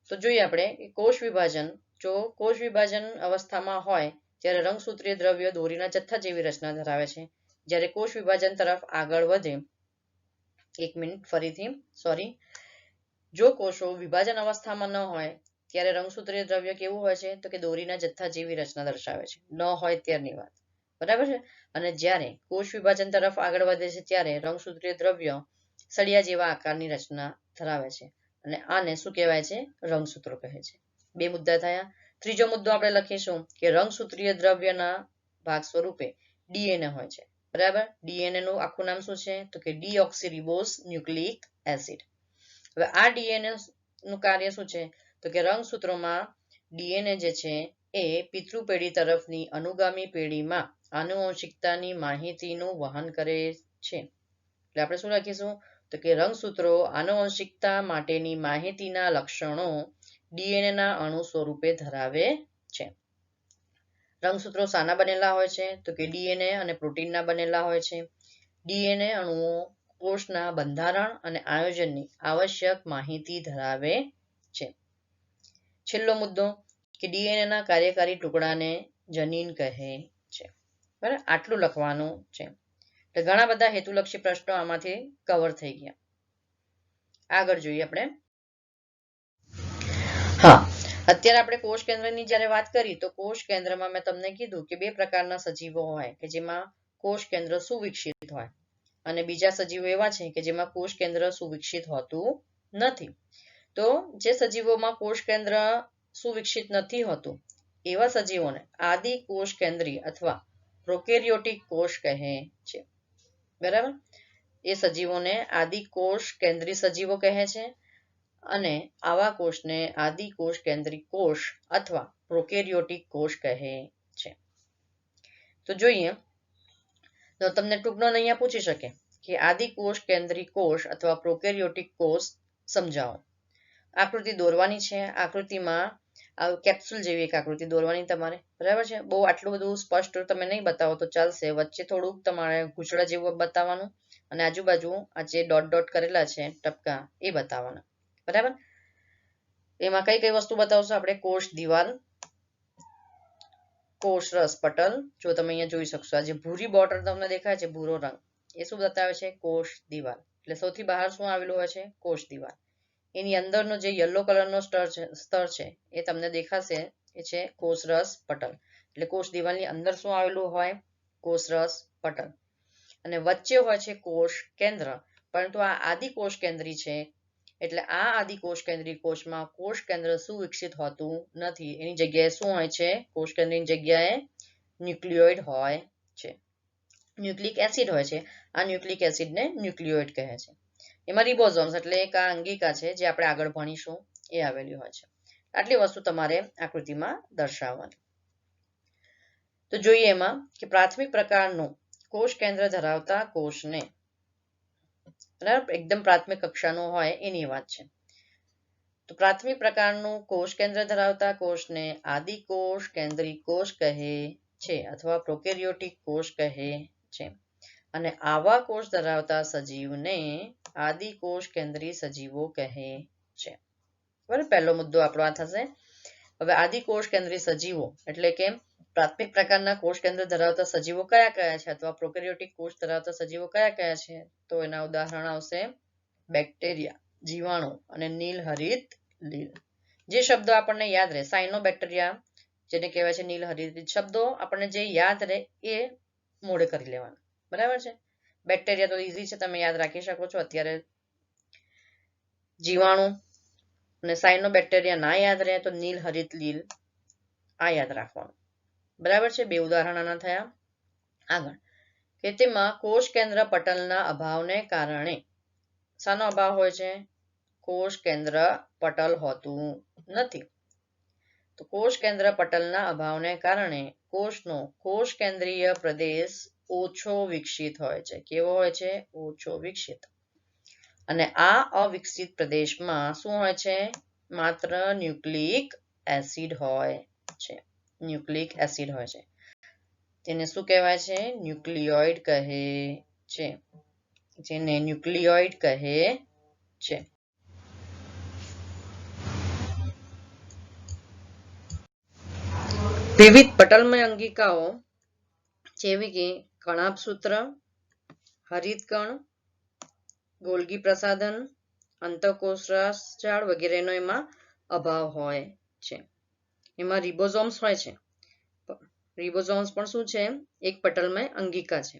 તો જોઈએ આપણે કોષ વિભાજન. જો કોષ વિભાજન અવસ્થામાં હોય ત્યારે રંગસૂત્રીય દ્રવ્ય દોરીના જથ્થા જેવી રચના ધરાવે છે. જ્યારે કોષ વિભાજન તરફ આગળ વધે, એક મિનિટ ફરીથી સોરી, જો કોષો વિભાજન અવસ્થામાં ન હોય ત્યારે રંગસૂત્રીય દ્રવ્ય કેવું હોય છે? તો કે દોરીના જથ્થા જેવી રચના દર્શાવે છે. ન હોય ત્યારની વાત, બરાબર છે. અને જ્યારે કોષ વિભાજન તરફ આગળ વધે છે ત્યારે રંગસૂત્રીય દ્રવ્ય સળિયા જેવા આકારની રચના ધરાવે છે. અને આને શું કહેવાય છે? રંગસૂત્રો કહે છે. બે મુદ્દા થયા. ત્રીજો મુદ્દો આપણે લખીશું કે રંગસૂત્રીય દ્રવ્યના ભાગ સ્વરૂપે ડીએનએ હોય છે. બરાબર, ડીએનએ નું આખું નામ શું છે? તો કે ડીઓક્સીરીબોઝ ન્યુક્લિક એસિડ. હવે આ ડીએનએ નું કાર્ય શું છે? તો કે રંગસૂત્રોમાં ડીએનએ જે છે એ પિતૃ પેઢી તરફની અનુગામી પેઢીમાં આનુવંશિકતાની માહિતીનું વહન કરે છે. એટલે આપણે શું લખીશું? તો કે રંગસૂત્રો આનુવંશિકતા માટેની માહિતીના લક્ષણો ડીએનએ ના અણુ સ્વરૂપે ધરાવે છે. રંગસૂત્રો શાના બનેલા હોય છે? તો કે ડીએનએ અને પ્રોટીનના બનેલા હોય છે. ડીએનએ અણુઓ કોષના બંધારણ અને આયોજનની આવશ્યક માહિતી ધરાવે છે. છેલ્લો મુદ્દો કે ડીએનએ ના કાર્યકારી ટુકડાને જનીન કહે છે. બરાબર, આટલું લખવાનું છે. તો ઘણા બધા હેતુલક્ષી પ્રશ્નો આમાંથી કવર થઈ ગયા. આગળ જોઈએ આપણે. હા, અત્યારે આપણે કોષ કેન્દ્રની જ્યારે વાત કરી તો કોષ કેન્દ્રમાં મેં તમને કીધું કે બે પ્રકારના સજીવો હોય કે જેમાં કોષ કેન્દ્ર સુવિકસિત હોય અને બીજા સજીવો એવા છે કે જેમાં કોષ કેન્દ્ર સુવિકસિત હોતું નથી. તો જે સજીવોમાં કોષ કેન્દ્ર સુવિકસિત નથી હોતું એવા સજીવોને આદિ કોષ કેન્દ્રી અથવા પ્રોકેરિયોટિક કોષ કહે છે. બરાબર, એ સજીવોને આદિ કોષ કેન્દ્રી સજીવો કહે છે અને આવા કોષને આદિ કોષ કેન્દ્રી કોષ અથવા પ્રોકેરિયોટિક કોષ કહે છે. તો જોઈએ તો તમને ટૂંક નોંધ અહીંયા પૂછી શકે કે આદિ કોષ કેન્દ્રી કોષ અથવા પ્રોકેરિયોટિક કોષ સમજાવો. આકૃતિ દોરવાની છે. આકૃતિમાં કેપ્સ્યુલ જેવી એક આકૃતિ દોરવાની તમારે. બરાબર છે. બહુ આટલું બધું સ્પષ્ટ તમે નહીં બતાવો તો ચાલશે. વચ્ચે થોડુંક તમારે ગૂંચળા જેવું બતાવવાનું અને આજુબાજુ આ જે ડોટ ડોટ કરેલા છે ટપકા એ બતાવવાના. બરાબર, એમાં કઈ કઈ વસ્તુ બતાવશો આપણે? કોષ દિવાલ, કોષરસ પટલ, જો તમે અહીંયા જોઈ શકશો, આ જે ભૂરી બોર્ડર તમને દેખાય છે, ભૂરો રંગ, એ શું બતાવે છે? કોષ દિવાલ. એટલે સૌથી બહાર શું આવેલું હોય છે? કોષ દિવાલ. એની અંદરનો જે યલો કલરનો સ્તર છે એ તમને દેખાશે, એ છે કોષરસ પટલ. એટલે કોષ દિવાલની અંદર શું આવેલું હોય? કોષરસ પટલ. અને વચ્ચે હોય છે કોષ કેન્દ્ર. પરંતુ આ આદિકોષ કેન્દ્રી છે, એટલે આ આદિકોષ કેન્દ્રી કોષમાં કોષ કેન્દ્ર સુવિકસિત હોતું નથી. એની જગ્યાએ શું હોય છે? કોષ કેન્દ્રની જગ્યાએ ન્યુક્લિયોઇડ હોય છે, ન્યુક્લિક એસિડ હોય છે. આ ન્યુક્લિક એસિડને ન્યુક્લિયોઇડ કહે છે. એમાં રિબોઝોમ્સ એટલે એક આ અંગિકા છે, જે આપણે આગળ ભણીશું, એ આવેલી હોય છે. આટલી વસ્તુ તમારે આકૃતિમાં દર્શાવવાની. તો જોઈએ એમાં કે પ્રાથમિક પ્રકારનું કોષ કેન્દ્ર ધરાવતા કોષને, બરાબર, એકદમ પ્રાથમિક કક્ષાનું હોય એની વાત છે. તો પ્રાથમિક પ્રકારનું કોષ કેન્દ્ર ધરાવતા કોષને આદિકોષ કેન્દ્રી કોષ કહે છે અથવા પ્રોકેરિયોટિક કોષ કહે છે. અને આવા કોષ ધરાવતા સજીવને આદિકોષ કેન્દ્રી સજીવો કહે છે. બરાબર, પહેલો મુદ્દો આપણો આ થશે. હવે આદિકોષ કેન્દ્રી સજીવો એટલે કે પ્રાથમિક પ્રકારના કોષ કેન્દ્ર ધરાવતા સજીવો કયા કયા છે અથવા પ્રોકેરિયોટિક કોષ ધરાવતા સજીવો કયા કયા છે? તો એના ઉદાહરણ આવશે બેક્ટેરિયા, જીવાણુ અને નીલહરિત લીલ. જે શબ્દો આપણને યાદ રહે, સાયનોબેક્ટેરિયા જેને કહેવાય છે નીલહરિત શબ્દો, આપણને જે યાદ રહે એ મોઢે કરી લેવાના. બરાબર છે. બેક્ટેરિયા તો ઈઝી છે, તમે યાદ રાખી શકો છો અત્યારે. જીવાણુ અને સાયનોબેક્ટેરિયા ના યાદ રહે તો નીલહરિત લીલ આ યાદ રાખવાનું. બરાબર છે. બે ઉદાહરણ આના થયા. આગળ કે તેમાં કોષ કેન્દ્ર પટલના અભાવને કારણે, શાનો અભાવ હોય છે? કોષ કેન્દ્ર પટલ હોતું નથી. તો કોષ કેન્દ્ર પટલના અભાવને કારણે કોષનો કોષ કેન્દ્રીય પ્રદેશ ઓછો વિકસિત હોય છે. કેવો હોય છે? ઓછો વિકસિત. અને આ અવિકસિત પ્રદેશમાં શું હોય છે? માત્ર ન્યુક્લિક એસિડ હોય છે. ન્યુક્લિક એસિડ હોય છે. તેને શું કહેવાય છે? ન્યુક્લિયોઇડ કહે છે. જેને ન્યુક્લિયોઇડ કહે છે. વિવિધ પટલમય અંગિકાઓ જેવી કે કણાભસૂત્ર, હરિતકણ, ગોલ્ગી પ્રસાધન, અંતઃકોષરસ જાળ વગેરેનો એમાં અભાવ હોય છે. એમાં રિબોઝોમ્સ હોય છે. રિબોઝોમ્સ પણ શું છે? એક પટલમય અંગિકા છે.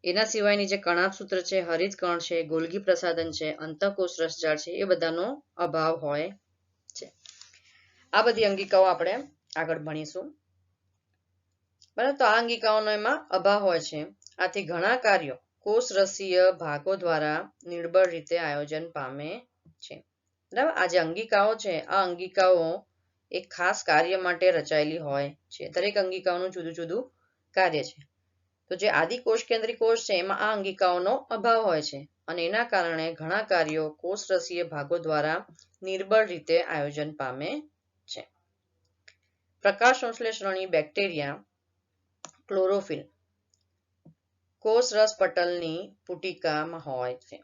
એના સિવાયની જે કણાભસૂત્ર છે, હરિતકણ છે, ગોલ્ગી પ્રસાધન છે, અંતઃકોષરસ જાળ છે, એ બધાનો અભાવ હોય છે. આ બધી અંગિકાઓ આપણે આગળ ભણીશું. બરાબર, તો આ અંગિકાઓનો એમાં અભાવ હોય છે. આથી ઘણા કાર્યો કોષરસીય ભાગો દ્વારા નિર્બળ રીતે આયોજન પામે છે. બરાબર, આ જે અંગિકાઓ છે, આ અંગિકાઓ એક ખાસ કાર્ય માટે રચાયેલી હોય છે. દરેક અંગિકાઓનું જુદું જુદું કાર્ય છે. તો જે આદિકોષ કેન્દ્રી કોષ છે, એમાં આ અંગિકાઓનો અભાવ હોય છે અને એના કારણે ઘણા કાર્યો કોષરસીય ભાગો દ્વારા નિર્બળ રીતે આયોજન પામે છે. પ્રકાશ સંશ્લેષણી બેક્ટેરિયા, ક્લોરોફિલ કોષરસ પટલની પુટિકામાં હોય છે.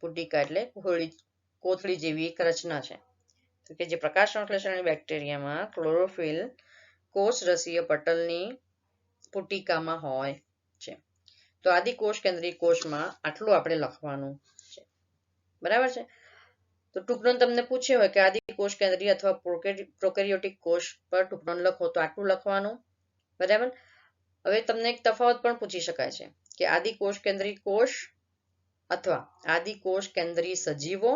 પુટિકા એટલે કોથળી જેવી એક રચના છે. તો કે જે પ્રકાશ સંશ્લેષણી બેક્ટેરિયામાં ક્લોરોફિલ કોષરસીય પટલની પુટિકામાં હોય છે. તો આદિકોષ કેન્દ્રી કોષમાં આટલું આપણે લખવાનું છે. બરાબર છે. તો ટૂંકનોન તમને પૂછ્યો હોય કે આદિકોષ કેન્દ્રી અથવા પ્રોકેરિયોટિક કોષ પર ટૂંકનોન લખો તો આટલું લખવાનું. બરાબર. હવે તમને એક તફાવત પણ પૂછી શકાય છે કે આદિકોષ કેન્દ્રી કોષ અથવા આદિકોષ કેન્દ્રી સજીવો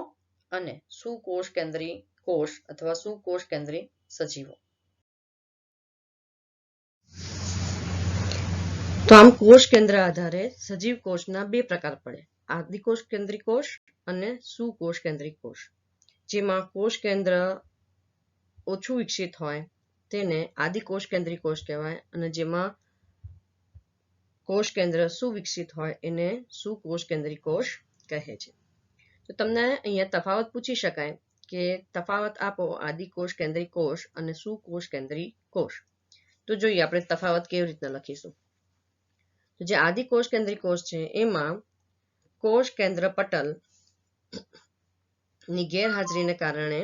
અને સુકોષ કેન્દ્રી કોષ અથવા સુકોષ કેન્દ્રી સજીવો. તો આમ કોષ કેન્દ્ર આધારે સજીવ કોષના બે પ્રકાર પડે, આદિકોષ કેન્દ્રી કોષ અને સુકોષ કેન્દ્રી કોષ. જેમાં કોષ કેન્દ્ર ઓછું વિકસિત હોય તેને આદિકોષ કેન્દ્રી કોષ કહેવાય અને જેમાં કોષ કેન્દ્ર સુવિકસિત હોય એને સુકોષ કેન્દ્રી કોષ કહે છે. તો તમને અહીંયા તફાવત પૂછી શકાય કે તફાવત આપો આદિકોષ કેન્દ્રી કોષ અને સુકોષ કેન્દ્રી કોષ. તો જોઈએ આપણે તફાવત કેવી રીતના લખીશું. તો જે આદિકોષ કેન્દ્રી કોષ છે એમાં કોષ કેન્દ્ર પટલ ની ગેરહાજરીને કારણે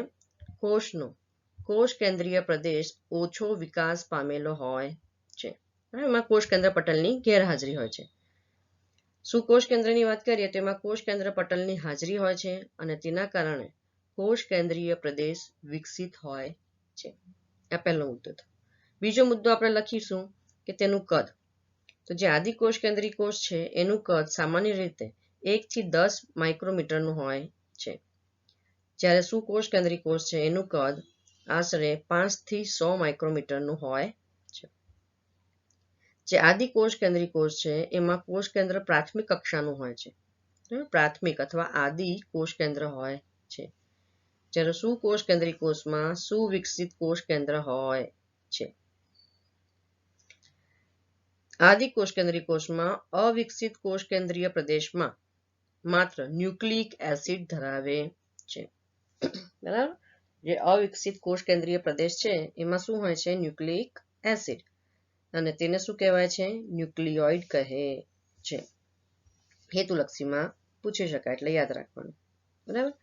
કોષ કેન્દ્રીય પ્રદેશ ઓછો વિકાસ પામેલો હોય છે. એમાં કોષ કેન્દ્ર પટલની ગેરહાજરી હોય છે. સુકોષ કેન્દ્રની વાત કરીએ તો એમાં કોષ કેન્દ્ર પટલની હાજરી હોય છે અને તેના કારણે કોષ કેન્દ્રીય પ્રદેશ વિકસિત હોય છે. આ પહેલો મુદ્દો હતો. બીજો મુદ્દો આપણે લખીશું કે તેનું કદ. તો જે આદિકોષ કેન્દ્રીય કોષ છે એનું કદ સામાન્ય રીતે 1 થી 10 માઇક્રોમીટરનું હોય છે. જ્યારે સુકોષ કેન્દ્રીય કોષ છે એનું કદ આશરે 5 થી 100 માઇક્રોમીટરનું હોય છે. જે આદિકોષ કેન્દ્રીય કોષ છે એમાં કોષ કેન્દ્ર પ્રાથમિક કક્ષાનું હોય છે. પ્રાથમિક અથવા આદિ કોષ કેન્દ્ર હોય છે. જ્યારે સુકોષ કેન્દ્રીય કોષમાં સુવિકસિત કોષ કેન્દ્ર હોય છે. આદિકોષ કેન્દ્રીય કોષમાં અવિકસિત કોષ કેન્દ્રીય પ્રદેશમાં માત્ર ન્યુક્લિક એસિડ ધરાવે છે. બરાબર. જે અવિકસિત કોષ કેન્દ્રીય પ્રદેશ છે એમાં શું હોય છે? Nucleic acid. અને તેને શું કહેવાય છે? ન્યુક્લિયોઇડ કહે છે. હેતુલક્ષીમાં પૂછી શકાય એટલે યાદ રાખવાનું. બરાબર.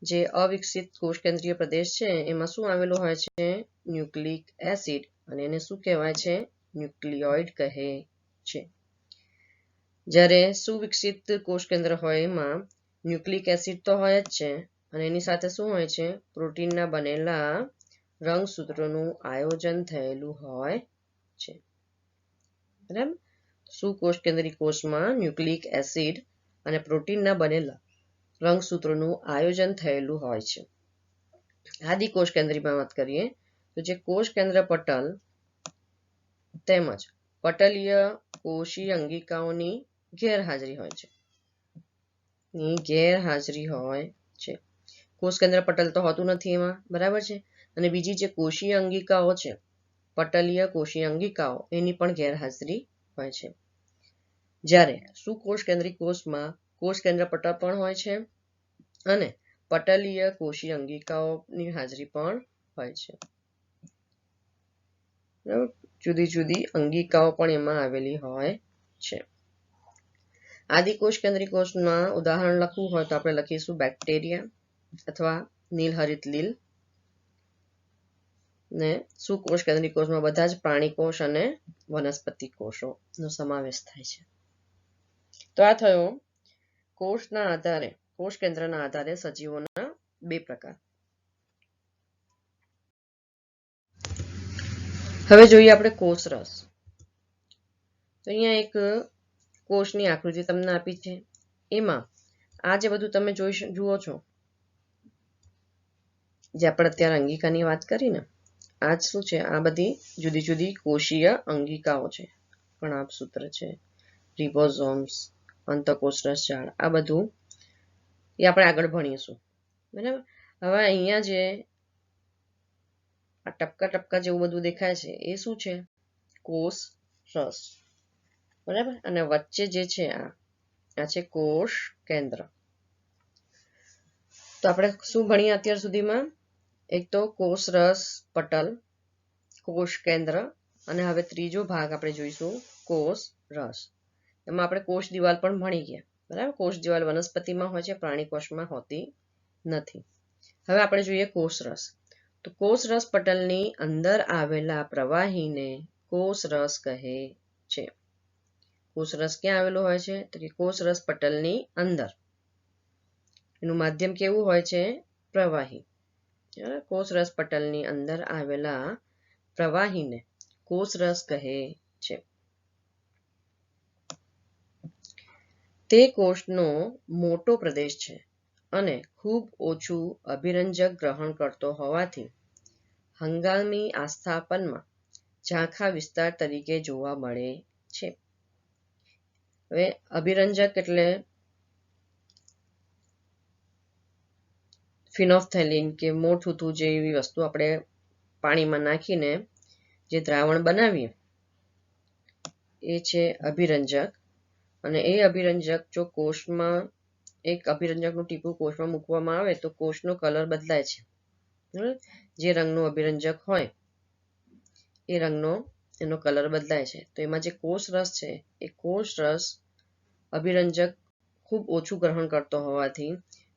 જે અવિકસિત કોષ કેન્દ્રીય પ્રદેશ છે એમાં શું આવેલું હોય છે? Nucleic acid. અને એને શું કહેવાય છે? ન્યુક્લિયોઇડ કહે છે. જ્યારે સુવિકસિત કોષ કેન્દ્ર હોય એમાં ન્યુક્લિક એસિડ તો હોય જ છે અને એની સાથે શું હોય છે? પ્રોટીનના બનેલા રંગસૂત્રોનું આયોજન થયેલું હોય છે. બરાબર. સુકોષ કેન્દ્રીય કોષમાં ન્યુક્લિક એસિડ અને પ્રોટીનના બનેલા રંગસૂત્રોનું આયોજન થયેલું હોય છે. આદિકોષ કેન્દ્રીયમાં વાત કરીએ તો જે કોષ કેન્દ્ર પટલ તેમજ પટલીય કોષીય અંગિકાઓની ગેરહાજરી હોય છે. કોષ કેન્દ્ર પટલ તો હોતું નથી એમાં, બરાબર છે. અને બીજી જે કોષીય અંગિકાઓ છે, પટલીય કોષીય અંગિકાઓ, એની પણ ગેરહાજરી હોય છે. જ્યારે સુકોષ કેન્દ્રીય કોષમાં કોષ કેન્દ્ર પટલ પણ હોય છે અને પટલીય કોષીય અંગિકાઓની હાજરી પણ હોય છે. જુદી જુદી અંગિકાઓ પણ એમાં આવેલી હોય છે. આદિકોષ કેન્દ્રીય કોષમાં ઉદાહરણ લખવું હોય તો આપણે લખીશું બેક્ટેરિયા અથવા નીલહરિત લીલ. ને સુકોષ કેન્દ્રીય કોષમાં બધા જ પ્રાણી કોષ અને વનસ્પતિ કોષોનો સમાવેશ થાય છે. તો આ થયો કોષ કેન્દ્રના આધારે સજીવોના બે પ્રકાર. હવે જોઈએ આપણે કોષરસ. તો અહીંયા એક કોષની આકૃતિ તમને આપી છે. એમાં આ જે બધું તમે જુઓ છો, જે આપણે અત્યારે અંગિકાની વાત કરી ને, આ જ શું છે? આ બધી જુદી જુદી કોષીય અંગિકાઓ છે. કણાભસૂત્ર છે, રિબોઝોમ્સ, અંતઃકોષરસ જાળ, આ બધું એ આપણે આગળ ભણીશું. બરાબર. હવે અહીંયા જે આ ટપકા ટપકા જેવું બધું દેખાય છે એ શું છે? કોષ રસ. બરાબર. અને વચ્ચે જે છે આ છે કોષ કેન્દ્ર. તો આપણે શું ભણીએ અત્યાર સુધીમાં? એક તો કોષ રસ પટલ, કોષ કેન્દ્ર, અને હવે ત્રીજો ભાગ આપણે જોઈશું કોષ રસ. એમાં આપણે કોષ દિવાલ પણ ભણી ગયા. બરાબર. કોષ દિવાલ વનસ્પતિમાં હોય છે, પ્રાણી કોષમાં હોતી નથી. હવે આપણે જોઈએ કોષ રસ. તો કોષ રસ પટલની અંદર આવેલા પ્રવાહીને કોષ રસ કહે છે. કોષ રસ ક્યાં આવેલો હોય છે? તો કે કોષ રસ પટલની અંદર. એનું માધ્યમ કેવું હોય છે? પ્રવાહી. કોષ રસ પટલની અંદર આવેલા પ્રવાહીને કોષ રસ કહે છે. તે કોષનો મોટો પ્રદેશ છે અને ખૂબ ઓછું અભિરંજક ગ્રહણ કરતો હોવાથી હંગામી આસ્થાપનમાં ઝાંખા વિસ્તાર તરીકે જોવા મળે છે. હવે અભિરંજક એટલે ફિનોફથેલિન કે મોરથૂથું જેવી વસ્તુ આપણે પાણીમાં નાખીને જે દ્રાવણ બનાવીએ એ છે અભિરંજક. અને એ અભિરંજક જો કોષમાં એક અભિરંજકનું ટીપું કોષમાં મૂકવામાં આવે તો કોષનો કલર બદલાય છે. જે રંગનું અભિરંજક હોય એ રંગનો એનો કલર બદલાય છે. તો એમાં જે કોષ રસ છે એ કોષ રસ અભિરંજક ખૂબ ઓછું ગ્રહણ કરતો હોવાથી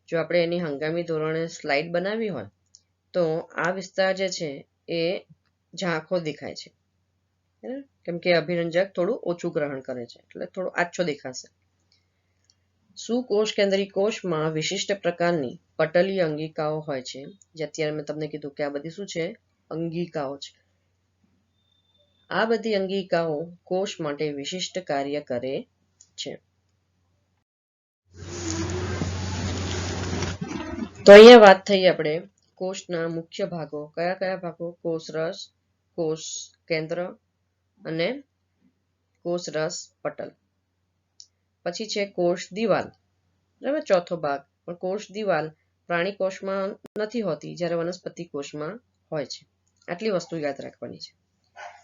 જો આપણે એની હંગામી ધોરણે સ્લાઇડ બનાવી હોય તો આ વિસ્તાર જે છે એ ઝાંખો દેખાય છે, કેમ કે અભિરંજક થોડું ઓછું ગ્રહણ કરે છે એટલે થોડો આછો દેખાશે. સુકોષ કેન્દ્રી કોષમાં વિશિષ્ટ પ્રકારની પટલીય અંગિકાઓ હોય છે, જે અત્યારે મેં તમને કીધું કે આ બધી શું છે, અંગિકાઓ છે. આ બધી અંગિકાઓ કોષ માટે વિશિષ્ટ કાર્ય કરે છે. તો અહીંયા વાત થઈ આપણે કોષના મુખ્ય ભાગો. કયા કયા ભાગો? કોષરસ, કોષ કેન્દ્ર અને કોષરસ પટલ. પછી છે કોષ દિવાલ, બરાબર, ચોથો ભાગ. પણ કોષ દિવાલ પ્રાણી કોષમાં નથી હોતી, જ્યારે વનસ્પતિ કોષમાં હોય છે. આટલી વસ્તુ યાદ રાખવાની છે.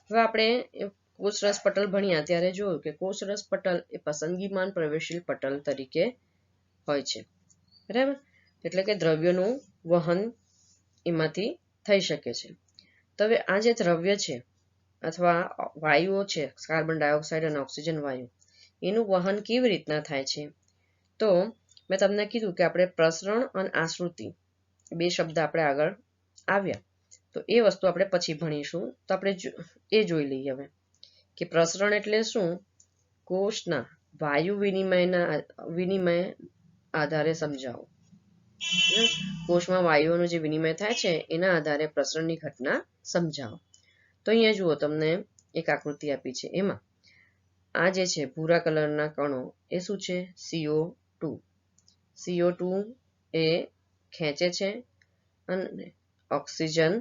હવે આપણે કોષરસ પટલ ભણ્યા ત્યારે જોયું કે કોષરસ પટલ એ પસંદગીમાન પ્રવેશીલ પટલ તરીકે હોય છે, બરાબર. એટલે કે દ્રવ્યનું વહન એમાંથી થઈ શકે છે. તો હવે આ જે દ્રવ્ય છે અથવા વાયુઓ છે, કાર્બન ડાયોક્સાઇડ અને ઓક્સિજન વાયુ, એનું વહન કેવી રીતના થાય છે? તો મેં તમને કીધું કે આપણે પ્રસરણ અને આશ્રુતિ બે શબ્દ આપણે આગળ આવ્યા, તો એ વસ્તુ આપણે પછી ભણીશું. તો આપણે એ જોઈ લઈએ હવે કે પ્રસરણ એટલે શું. કોષના વાયુ વિનિમય આધારે સમજાવો. કોષમાં વાયુઓનું જે વિનિમય થાય છે એના આધારે પ્રસરણની ઘટના સમજાવો. તો અહીંયા જુઓ, તમને એક આકૃતિ આપી છે. એમાં આ જે છે ભૂરા કલરના કણો એ શું છે? CO2. CO2 એ ખેંચે છે અને ઓક્સિજન,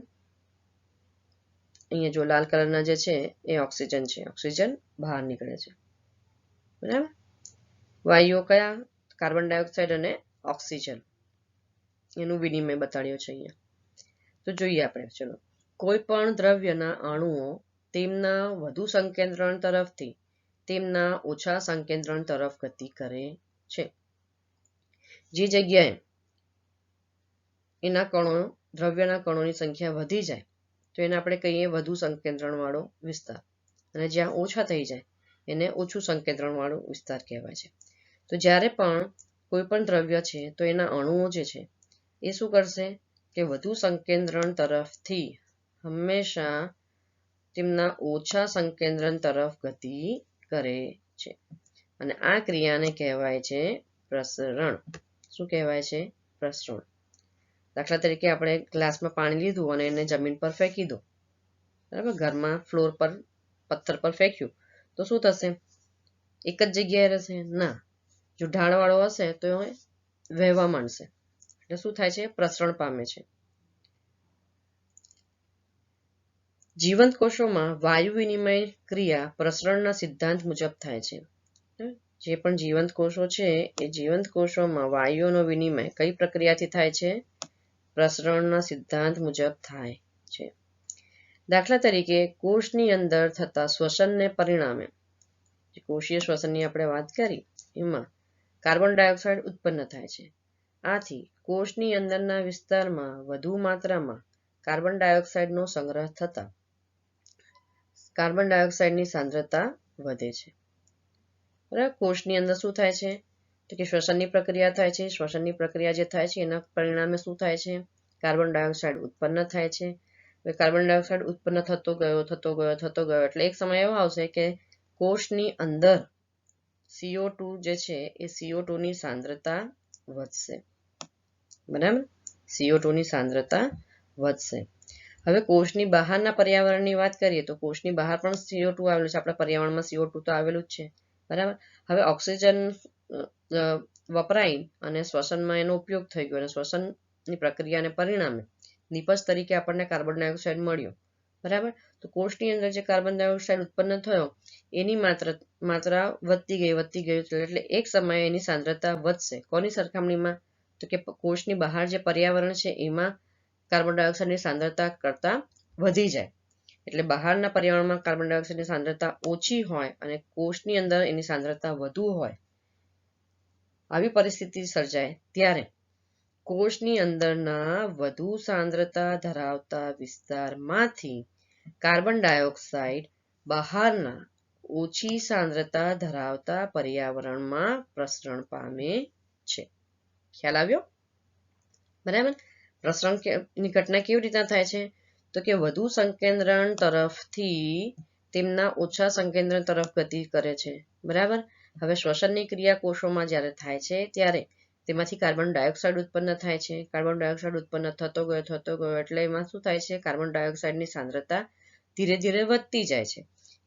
અહીંયા જો લાલ કલરના જે છે એ ઓક્સિજન છે, ઓક્સિજન બહાર નીકળે છે, બરાબર. વાયુઓ કયા? કાર્બન ડાયોક્સાઇડ અને ઓક્સિજન, એનું વિનિમય બતાડ્યો છે અહીંયા. તો જોઈએ આપણે, ચલો. કોઈ પણ દ્રવ્યના અણુઓ તેમના વધુ સંકેન્દ્રણ તરફથી તેમના ઓછા સંકેન્દ્રણ તરફ ગતિ કરે છે. જે જગ્યાએ એના કણો, દ્રવ્યના કણોની સંખ્યા વધી જાય તો એને આપણે કહીએ વધુ સંકેન્દ્રણ વાળો વિસ્તાર, અને જ્યાં ઓછા થઈ જાય એને ઓછું સંકેન્દ્રણ વાળો વિસ્તાર કહેવાય છે. તો જ્યારે પણ કોઈ પણ દ્રવ્ય છે તો એના અણુઓ જે છે એ શું કરશે કે વધુ સંકેન્દ્રણ તરફથી હંમેશા તેમના ઓછા સંકેન્દ્રણ તરફ ગતિ કરે છે. અને આ ક્રિયાને કહેવાય છે પ્રસરણ. શું કહેવાય છે? પ્રસરણ. દાખલા તરીકે આપણે ગ્લાસમાં પાણી લીધું અને એને જમીન પર ફેંકી દો, બરાબર, ઘરમાં ફ્લોર પર પથ્થર પર ફેંક્યું તો શું થશે? એક જ જગ્યાએ રહેશે? ના, જો ઢાળવાળો હશે તો એ વહેવા માંડશે. એટલે શું થાય છે? પ્રસરણ પામે છે. જીવંત કોષોમાં વાયુ વિનિમય ક્રિયા પ્રસરણના સિદ્ધાંત મુજબ થાય છે. જે પણ જીવંત કોષો છે એ જીવંત કોષોમાં વાયુઓનો વિનિમય કઈ પ્રક્રિયાથી થાય છે? પ્રસરણના સિદ્ધાંત મુજબ થાય છે. દાખલા તરીકે કોષની અંદર થતા શ્વસનને પરિણામે, કોષીય શ્વસનની આપણે વાત કરી, એમાં કાર્બન ડાયોક્સાઇડ ઉત્પન્ન થાય છે. આથી કોષની અંદરના વિસ્તારમાં વધુ માત્રામાં કાર્બન ડાયોક્સાઇડનો સંગ્રહ થતા કાર્બન ડાયોક્સાઇડની સાંદ્રતા વધે છે. બરાબર. કોષની અંદર શું થાય છે? તો કે શ્વસનની પ્રક્રિયા થાય છે. શ્વસનની પ્રક્રિયા જે થાય છે એના પરિણામે શું થાય છે? કાર્બન ડાયોક્સાઇડ ઉત્પન્ન થાય છે. કાર્બન ડાયોક્સાઇડ ઉત્પન્ન થતો ગયો એટલે એક સમય એવો આવશે કે કોષની અંદર CO2 જે છે એ CO2 ની સાંદ્રતા વધશે, બરાબર. CO2 ની સાંદ્રતા વધશે. હવે કોષની બહારના પર્યાવરણની વાત કરીએ તો કોષની બહાર પણ CO2 આવેલું છે. આપણા પર્યાવરણમાં CO2 તો આવેલું જ છે, બરાબર. હવે ઓક્સિજન વપરાય અને શ્વસનમાં એનો ઉપયોગ થઈ ગયો અને શ્વસનની પ્રક્રિયાને પરિણામે નિપજ તરીકે આપણને કાર્બન ડાયોક્સાઇડ મળ્યો, બરાબર. તો કોષની અંદર જે કાર્બન ડાયોક્સાઇડ ઉત્પન્ન થયો એની માત્રા વધતી ગઈ એટલે એક સમયે એની સાંદ્રતા વધશે. કોની સરખામણીમાં? તો કે કોષની બહાર જે પર્યાવરણ છે એમાં કાર્બન ડાયોક્સાઇડની સાંદ્રતા કરતા વધી જાય. એટલે બહારના પર્યાવરણમાં કાર્બન ડાયોક્સાઇડની સાંદ્રતા ઓછી હોય અને કોષની અંદર એની સાંદ્રતા વધુ હોય, આવી પરિસ્થિતિ સર્જાય ત્યારે કોષની અંદરના વધુ સાંદ્રતા ધરાવતા વિસ્તારમાંથી કાર્બન ડાયોક્સાઇડ બહારના ઓછી સાંદ્રતા ધરાવતા પર્યાવરણમાં પ્રસરણ પામે છે. ખ્યાલ આવ્યો? બરાબર. પ્રસરણની ઘટના કેવી રીતના થાય છે? તો કે વધુ સંકેન્દ્રણ તરફથી તેમના ઓછા સંકેન્દ્રણ તરફ ગતિ કરે છે. બરાબર. હવે શ્વસનની ક્રિયા કોષોમાં જ્યારે થાય છે ત્યારે તેમાંથી કાર્બન ડાયોક્સાઇડ ઉત્પન્ન થાય છે. કાર્બન ડાયોક્સાઇડ ઉત્પન્ન થતો ગયો એટલે એમાં શું થાય છે? કાર્બન ડાયોક્સાઇડની સાંદ્રતા ધીરે ધીરે વધતી જાય છે.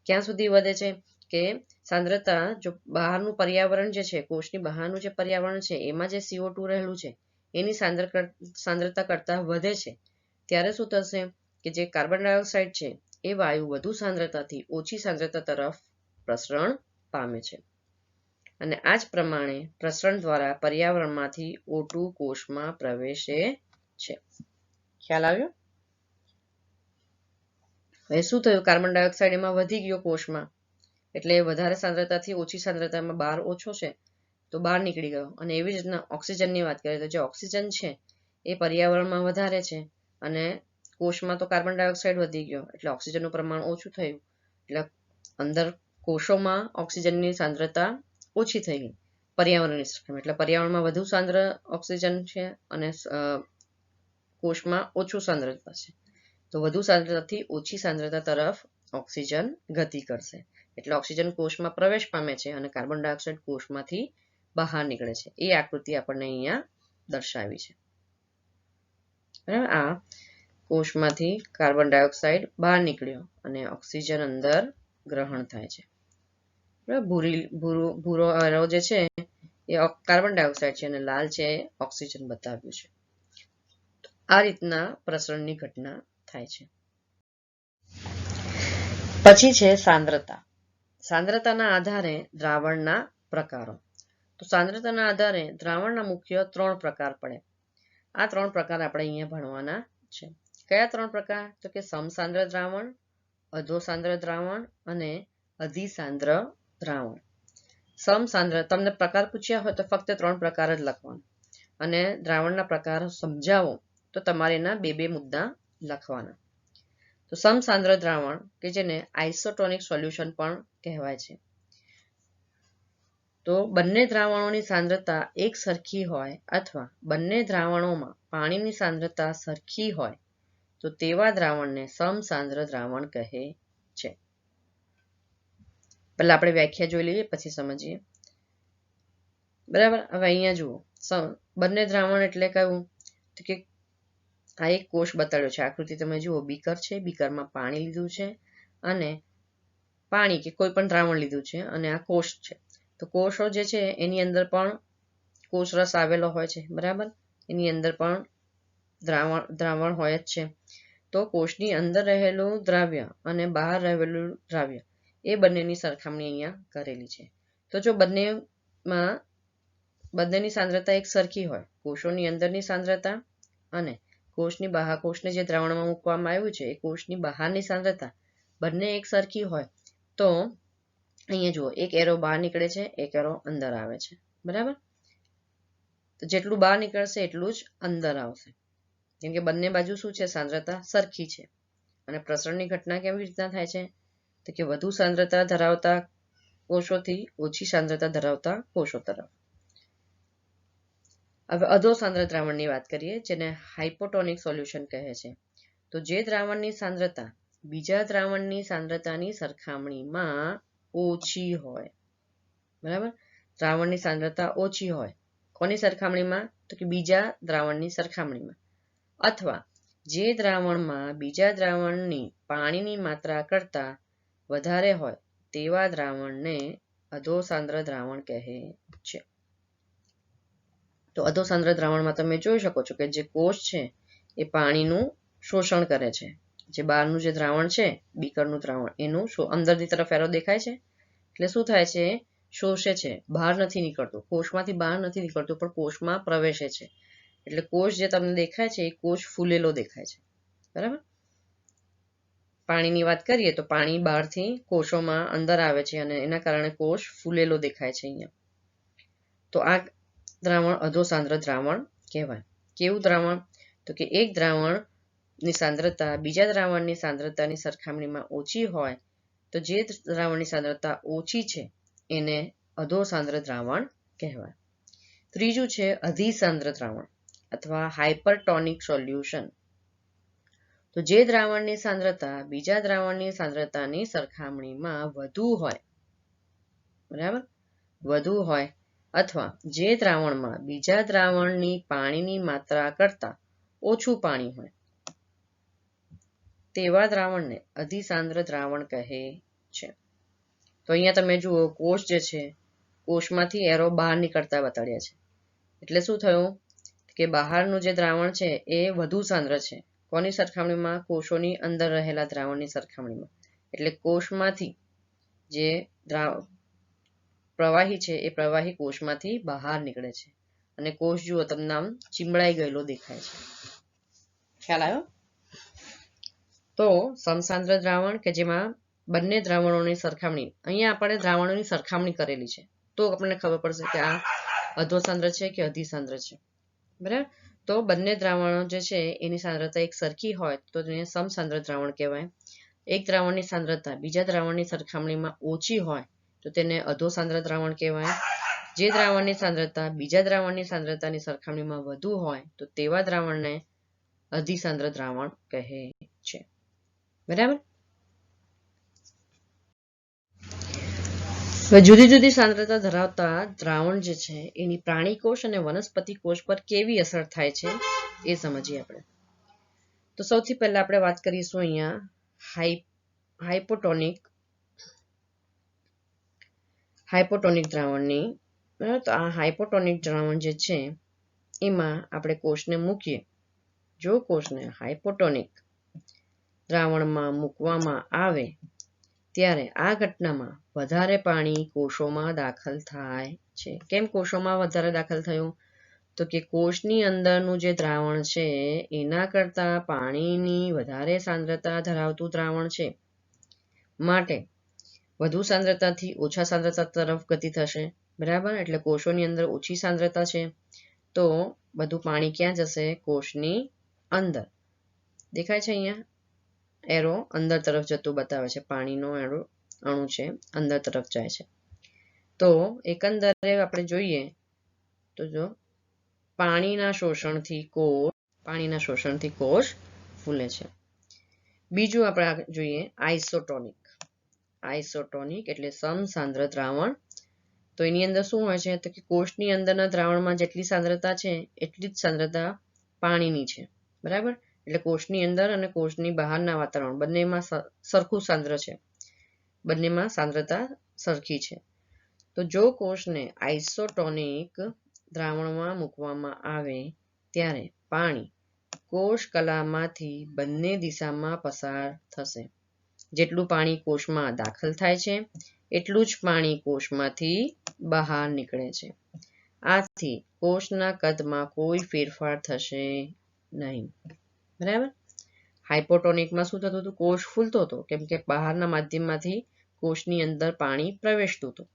ક્યાં સુધી વધે છે? કે સાંદ્રતા જો બહારનું પર્યાવરણ જે છે, કોષની બહારનું જે પર્યાવરણ છે એમાં જે CO2 રહેલું છે એની સાંદ્રતા કરતા વધે છે ત્યારે શું થશે? કે જે કાર્બન ડાયોક્સાઇડ છે એ વાયુ વધુ સાંદ્રતાથી ઓછી સાંદ્રતા તરફ પ્રસરણ પામે છે. અને આ જ પ્રમાણે પ્રસરણ દ્વારા પર્યાવરણમાંથી O2 કોષમાં પ્રવેશે છે. ખ્યાલ આવ્યો? હવે શું થયું? કાર્બન ડાયોક્સાઇડ એમાં વધી ગયો કોષમાં, એટલે વધારે સાંદ્રતાથી ઓછી સાંદ્રતામાં બહાર ઓછો છે તો બહાર નીકળી ગયો. અને એવી જ રીતના ઓક્સિજનની વાત કરીએ તો જે ઓક્સિજન છે એ પર્યાવરણમાં વધારે છે અને કોષમાં તો કાર્બન ડાયોક્સાઇડ વધી ગયો એટલે ઓક્સિજનનું પ્રમાણ ઓછું થયું, એટલે અંદર કોષોમાં ઓક્સિજનની સાંદ્રતા ઓછી થઈ ગઈ પર્યાવરણની સરખામણીમાં. એટલે પર્યાવરણમાં વધુ સાંદ્ર ઓક્સિજન છે અને કોષમાં ઓછું સાંદ્રતા છે. તો વધુ સાંદ્રતાથી ઓછી સાંદ્રતા તરફ ઓક્સિજન ગતિ કરશે. એટલે ઓક્સિજન કોષમાં પ્રવેશ પામે છે અને કાર્બન ડાયોક્સાઇડ કોષમાંથી બહાર નીકળે છે. એ આકૃતિ આપણને અહીંયા દર્શાવી છે. બરાબર. આ કોષમાંથી કાર્બન ડાયોક્સાઇડ બહાર નીકળ્યો અને ઓક્સિજન અંદર ગ્રહણ થાય છે. ભૂરો એરો જે છે એ કાર્બન ડાયોક્સાઇડ છે અને લાલ છે ઓક્સિજન બતાવ્યું છે. આ રીતના પ્રસરણની ઘટના થાય છે. પછી છે સાંદ્રતા. સાંદ્રતાના આધારે દ્રાવણના પ્રકારો. તો સાંદ્રતાના આધારે દ્રાવણના મુખ્ય 3 પ્રકાર પડે. આ 3 પ્રકાર આપણે અહીંયા ભણવાના છે. કયા 3 પ્રકાર? તો કે સમસાંદ્ર દ્રાવણ, અધોસાંદ્ર દ્રાવણ અને અધિસાંદ્ર દ્રાવણ. સમસાંદ્ર તમને પ્રકાર પૂછ્યા હોય તો ફક્ત 3 પ્રકાર જ લખવાના અને દ્રાવણના પ્રકાર સમજાવો તો તમારે એના 2 મુદ્દા લખવાના. તો સમસાંદ્ર દ્રાવણ કે જેને આઇસોટોનિક સોલ્યુશન પણ કહેવાય છે. તો બંને દ્રાવણોની સાંદ્રતા એક સરખી હોય અથવા બંને દ્રાવણોમાં પાણીની સાંદ્રતા સરખી હોય તો તેવા દ્રાવણને સમસાંદ્ર દ્રાવણ કહે છે. પહેલા આપણે વ્યાખ્યા જોઈ લઈએ પછી સમજીએ. બરાબર. હવે અહીંયા જુઓ, બંને દ્રાવણ એટલે કયું? તો કે આ એક કોષ બતાડ્યો છે. આકૃતિ તમે જુઓ, બીકર છે, બીકરમાં પાણી લીધું છે અને પાણી કે કોઈ પણ દ્રાવણ લીધું છે અને આ કોષ છે. તો કોષો જે છે એની અંદર પણ કોષ રસ આવેલો હોય છે. બરાબર. એની અંદર પણ દ્રાવણ હોય જ છે. તો કોષની અંદર રહેલું દ્રાવ્ય અને બહાર રહેલું દ્રાવ્ય એ બંનેની સરખામણી અહીંયા કરેલી છે. તો જો બંનેની સાંદ્રતા એક સરખી હોય, કોષોની અંદરની સાંદ્રતા અને કોષની બહાર, કોષને જે દ્રાવણમાં મૂકવામાં આવ્યું છે એ કોષની બહારની સાંદ્રતા બંને એક સરખી હોય તો અહીંયા જુઓ, એક એરો બહાર નીકળે છે, એક એરો અંદર આવે છે. બરાબર. તો જેટલું બહાર નીકળશે એટલું જ અંદર આવશે, કેમ કે બંને બાજુ શું છે? સાંદ્રતા સરખી છે. અને પ્રસરણની ઘટના કેવી રીતના થાય છે? તો કે વધુ સાંદ્રતા ધરાવતા કોષોથી ઓછી સાંદ્રતા ધરાવતા કોષો તરફ. હવે અધોસાંદ્ર દ્રાવણની વાત કરીએ, જેને હાઇપોટોનિક સોલ્યુશન કહે છે. તો જે દ્રાવણની સાંદ્રતા બીજા દ્રાવણની સાંદ્રતાની સરખામણીમાં ઓછી હોય. બરાબર. દ્રાવણની સાંદ્રતા ઓછી હોય. કોની સરખામણીમાં? તો કે બીજા દ્રાવણની સરખામણીમાં. અથવા જે દ્રાવણમાં બીજા દ્રાવણની પાણીની માત્રા કરતા વધારે હોય તેવા દ્રાવણને અધોસાંદ્ર દ્રાવણ કહે છે. તો અધોસાંદ્ર દ્રાવણમાં તમે જોઈ શકો છો કે જે કોષ છે એ પાણીનું શોષણ કરે છે. જે બહારનું જે દ્રાવણ છે, બીકરનું દ્રાવણ, એનું અંદરની તરફ એરો દેખાય છે એટલે શું થાય છે? શોષે છે. બહાર નથી નીકળતું, કોષમાંથી બહાર નથી નીકળતું પણ કોષમાં પ્રવેશે છે. એટલે કોષ જે તમને દેખાય છે એ કોષ ફૂલેલો દેખાય છે. બરાબર. પાણીની વાત કરીએ તો પાણી બહારથી કોષોમાં અંદર આવે છે અને એના કારણે કોષ ફૂલેલો દેખાય છે અહીંયા. તો આ દ્રાવણ અધોસાંદ્ર દ્રાવણ કહેવાય. કેવું દ્રાવણ? તો કે એક દ્રાવણની સાંદ્રતા બીજા દ્રાવણની સાંદ્રતાની સરખામણીમાં ઓછી હોય તો જે દ્રાવણની સાંદ્રતા ઓછી છે એને અધોસાંદ્ર દ્રાવણ કહેવાય. ત્રીજું છે અધિસાંદ્ર દ્રાવણ. અથવા હાઇપરટોનિક સોલ્યુશન. તો જે દ્રાવણની સાંદ્રતા બીજા દ્રાવણની સાંદ્રતાની સરખામણીમાં વધુ હોય, બરાબર, વધુ હોય, અથવા જે દ્રાવણમાં બીજા દ્રાવણની પાણીની માત્રા કરતા ઓછું પાણી હોય, તેવા દ્રાવણને અધિસાંદ્ર દ્રાવણ કહે છે. તો અહીંયા તમે જુઓ, કોષ જે છે, કોષમાંથી એરો બહાર નીકળતા બતાડ્યા છે. એટલે શું થયું કે બહારનું જે દ્રાવણ છે એ વધુ સાંદ્ર છે. કોની સરખામણીમાં? કોષોની અંદર રહેલા દ્રાવણની સરખામણીમાં. એટલે કોષમાંથી જે પ્રવાહી છે એ પ્રવાહી કોષમાંથી બહાર નીકળે છે. અને કોષ જુઓ, તમને આમ ચીમડાઈ ગયેલો દેખાય છે. ખ્યાલ આવ્યો? તો સમસાંદ્ર દ્રાવણ કે જેમાં બંને દ્રાવણોની સરખામણી, અહીંયા આપણે દ્રાવણોની સરખામણી કરેલી છે, તો આપણને ખબર પડશે કે આ અધોસાંદ્ર છે કે અધિસાંદ્ર છે. બરાબર? તો બંને દ્રાવણો જે છે એની સાંદ્રતા એક સરખી હોય તો તેને સમસાંદ્ર દ્રાવણ કહેવાય. એક દ્રાવણની સાંદ્રતા બીજા દ્રાવણની સરખામણીમાં ઓછી હોય તો તેને અધોસાંદ્ર દ્રાવણ કહેવાય. જે દ્રાવણની સાંદ્રતા બીજા દ્રાવણની સાંદ્રતાની સરખામણીમાં વધુ હોય તો તેવા દ્રાવણને અધિસાંદ્ર દ્રાવણ કહે છે. બરાબર? હવે જુદી જુદી સાંદ્રતા ધરાવતા દ્રાવણ જે છે એની પ્રાણી કોષ અને વનસ્પતિ કોષ પર કેવી અસર થાય છે એ સમજીએ આપણે. તો સૌથી પહેલા આપણે વાત કરીશું અહીંયા હાઇપોટોનિક દ્રાવણની. બરાબર? તો આ હાઇપોટોનિક દ્રાવણ જે છે એમાં આપણે કોષને મૂકીએ. જો કોષને હાઇપોટોનિક દ્રાવણમાં મૂકવામાં આવે ત્યારે આ ઘટનામાં વધારે પાણી કોષોમાં દાખલ થાય છે. કેમ કોષોમાં વધારે દાખલ થયું? તો કે કોષની અંદરનું જે દ્રાવણ છે એના કરતા પાણીની વધારે સાંદ્રતા ધરાવતું દ્રાવણ છે. માટે વધુ સાંદ્રતાથી ઓછા સાંદ્રતા તરફ ગતિ થશે. બરાબર? એટલે કોષોની અંદર ઓછી સાંદ્રતા છે તો બધું પાણી ક્યાં જશે? કોષની અંદર. દેખાય છે અહીંયા એરો અંદર તરફ જતું બતાવે છે. પાણીનો એરો અણુ છે અંદર તરફ જાય છે. તો એકંદરે આપણે જોઈએ તો જો પાણીના શોષણથી કોષ ફૂલે છે. બીજું આપણે જોઈએ આઇસોટોનિક એટલે સમસાંદ્ર દ્રાવણ. તો એની અંદર શું હોય છે? તો કે કોષની અંદરના દ્રાવણમાં જેટલી સાંદ્રતા છે એટલી જ સાંદ્રતા પાણીની છે. બરાબર? એટલે કોષની અંદર અને કોષની બહારના વાતાવરણ બંનેમાં સરખું સાંદ્ર છે. બંનેમાં સાંદ્રતા સરખી છે. તો જો કોષને આઇસોટોનિક દ્રાવણમાં મૂકવામાં આવે ત્યારે પાણી કોષ કલામાંથી બંને દિશામાં પસાર થશે. જેટલું પાણી કોષમાં દાખલ થાય છે એટલું જ પાણી કોષમાંથી બહાર નીકળે છે. આથી કોષના કદમાં કોઈ ફેરફાર થશે નહીં. બરાબર? હાઇપોટોનિકમાં શું થતું હતું? કોષ ફૂલતો હતો કેમ કે બહારના માધ્યમમાંથી કોષની અંદર પાણી પ્રવેશતું હતું.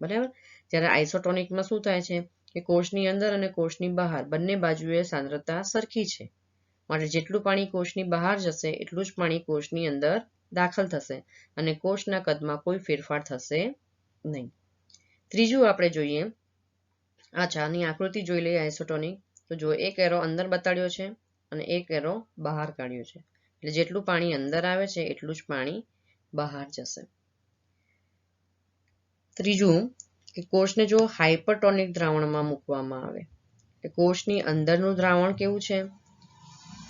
બરાબર? જ્યારે આઇસોટોનિકમાં શું થાય છે કે કોષની અંદર અને કોષની બહાર બંને બાજુએ સાંદ્રતા સરખી છે. માટે જેટલું પાણી કોષની બહાર જશે એટલું જ પાણી કોષની અંદર દાખલ થશે અને કોષના કદમાં કોઈ ફેરફાર થશે નહીં. ત્રીજું આપણે જોઈએ, આની આકૃતિ જોઈ લઈએ આઇસોટોનિક. તો જો એક એરો અંદર બતાડ્યો છે અને એક એરો બહાર કાઢ્યો છે. એટલે જેટલું પાણી અંદર આવે છે એટલું જ પાણી બહાર જશે. ત્રીજું કે કોષને જો હાઇપરટોનિક દ્રાવણમાં મૂકવામાં આવે એટલે કોષની અંદરનું દ્રાવણ કેવું છે?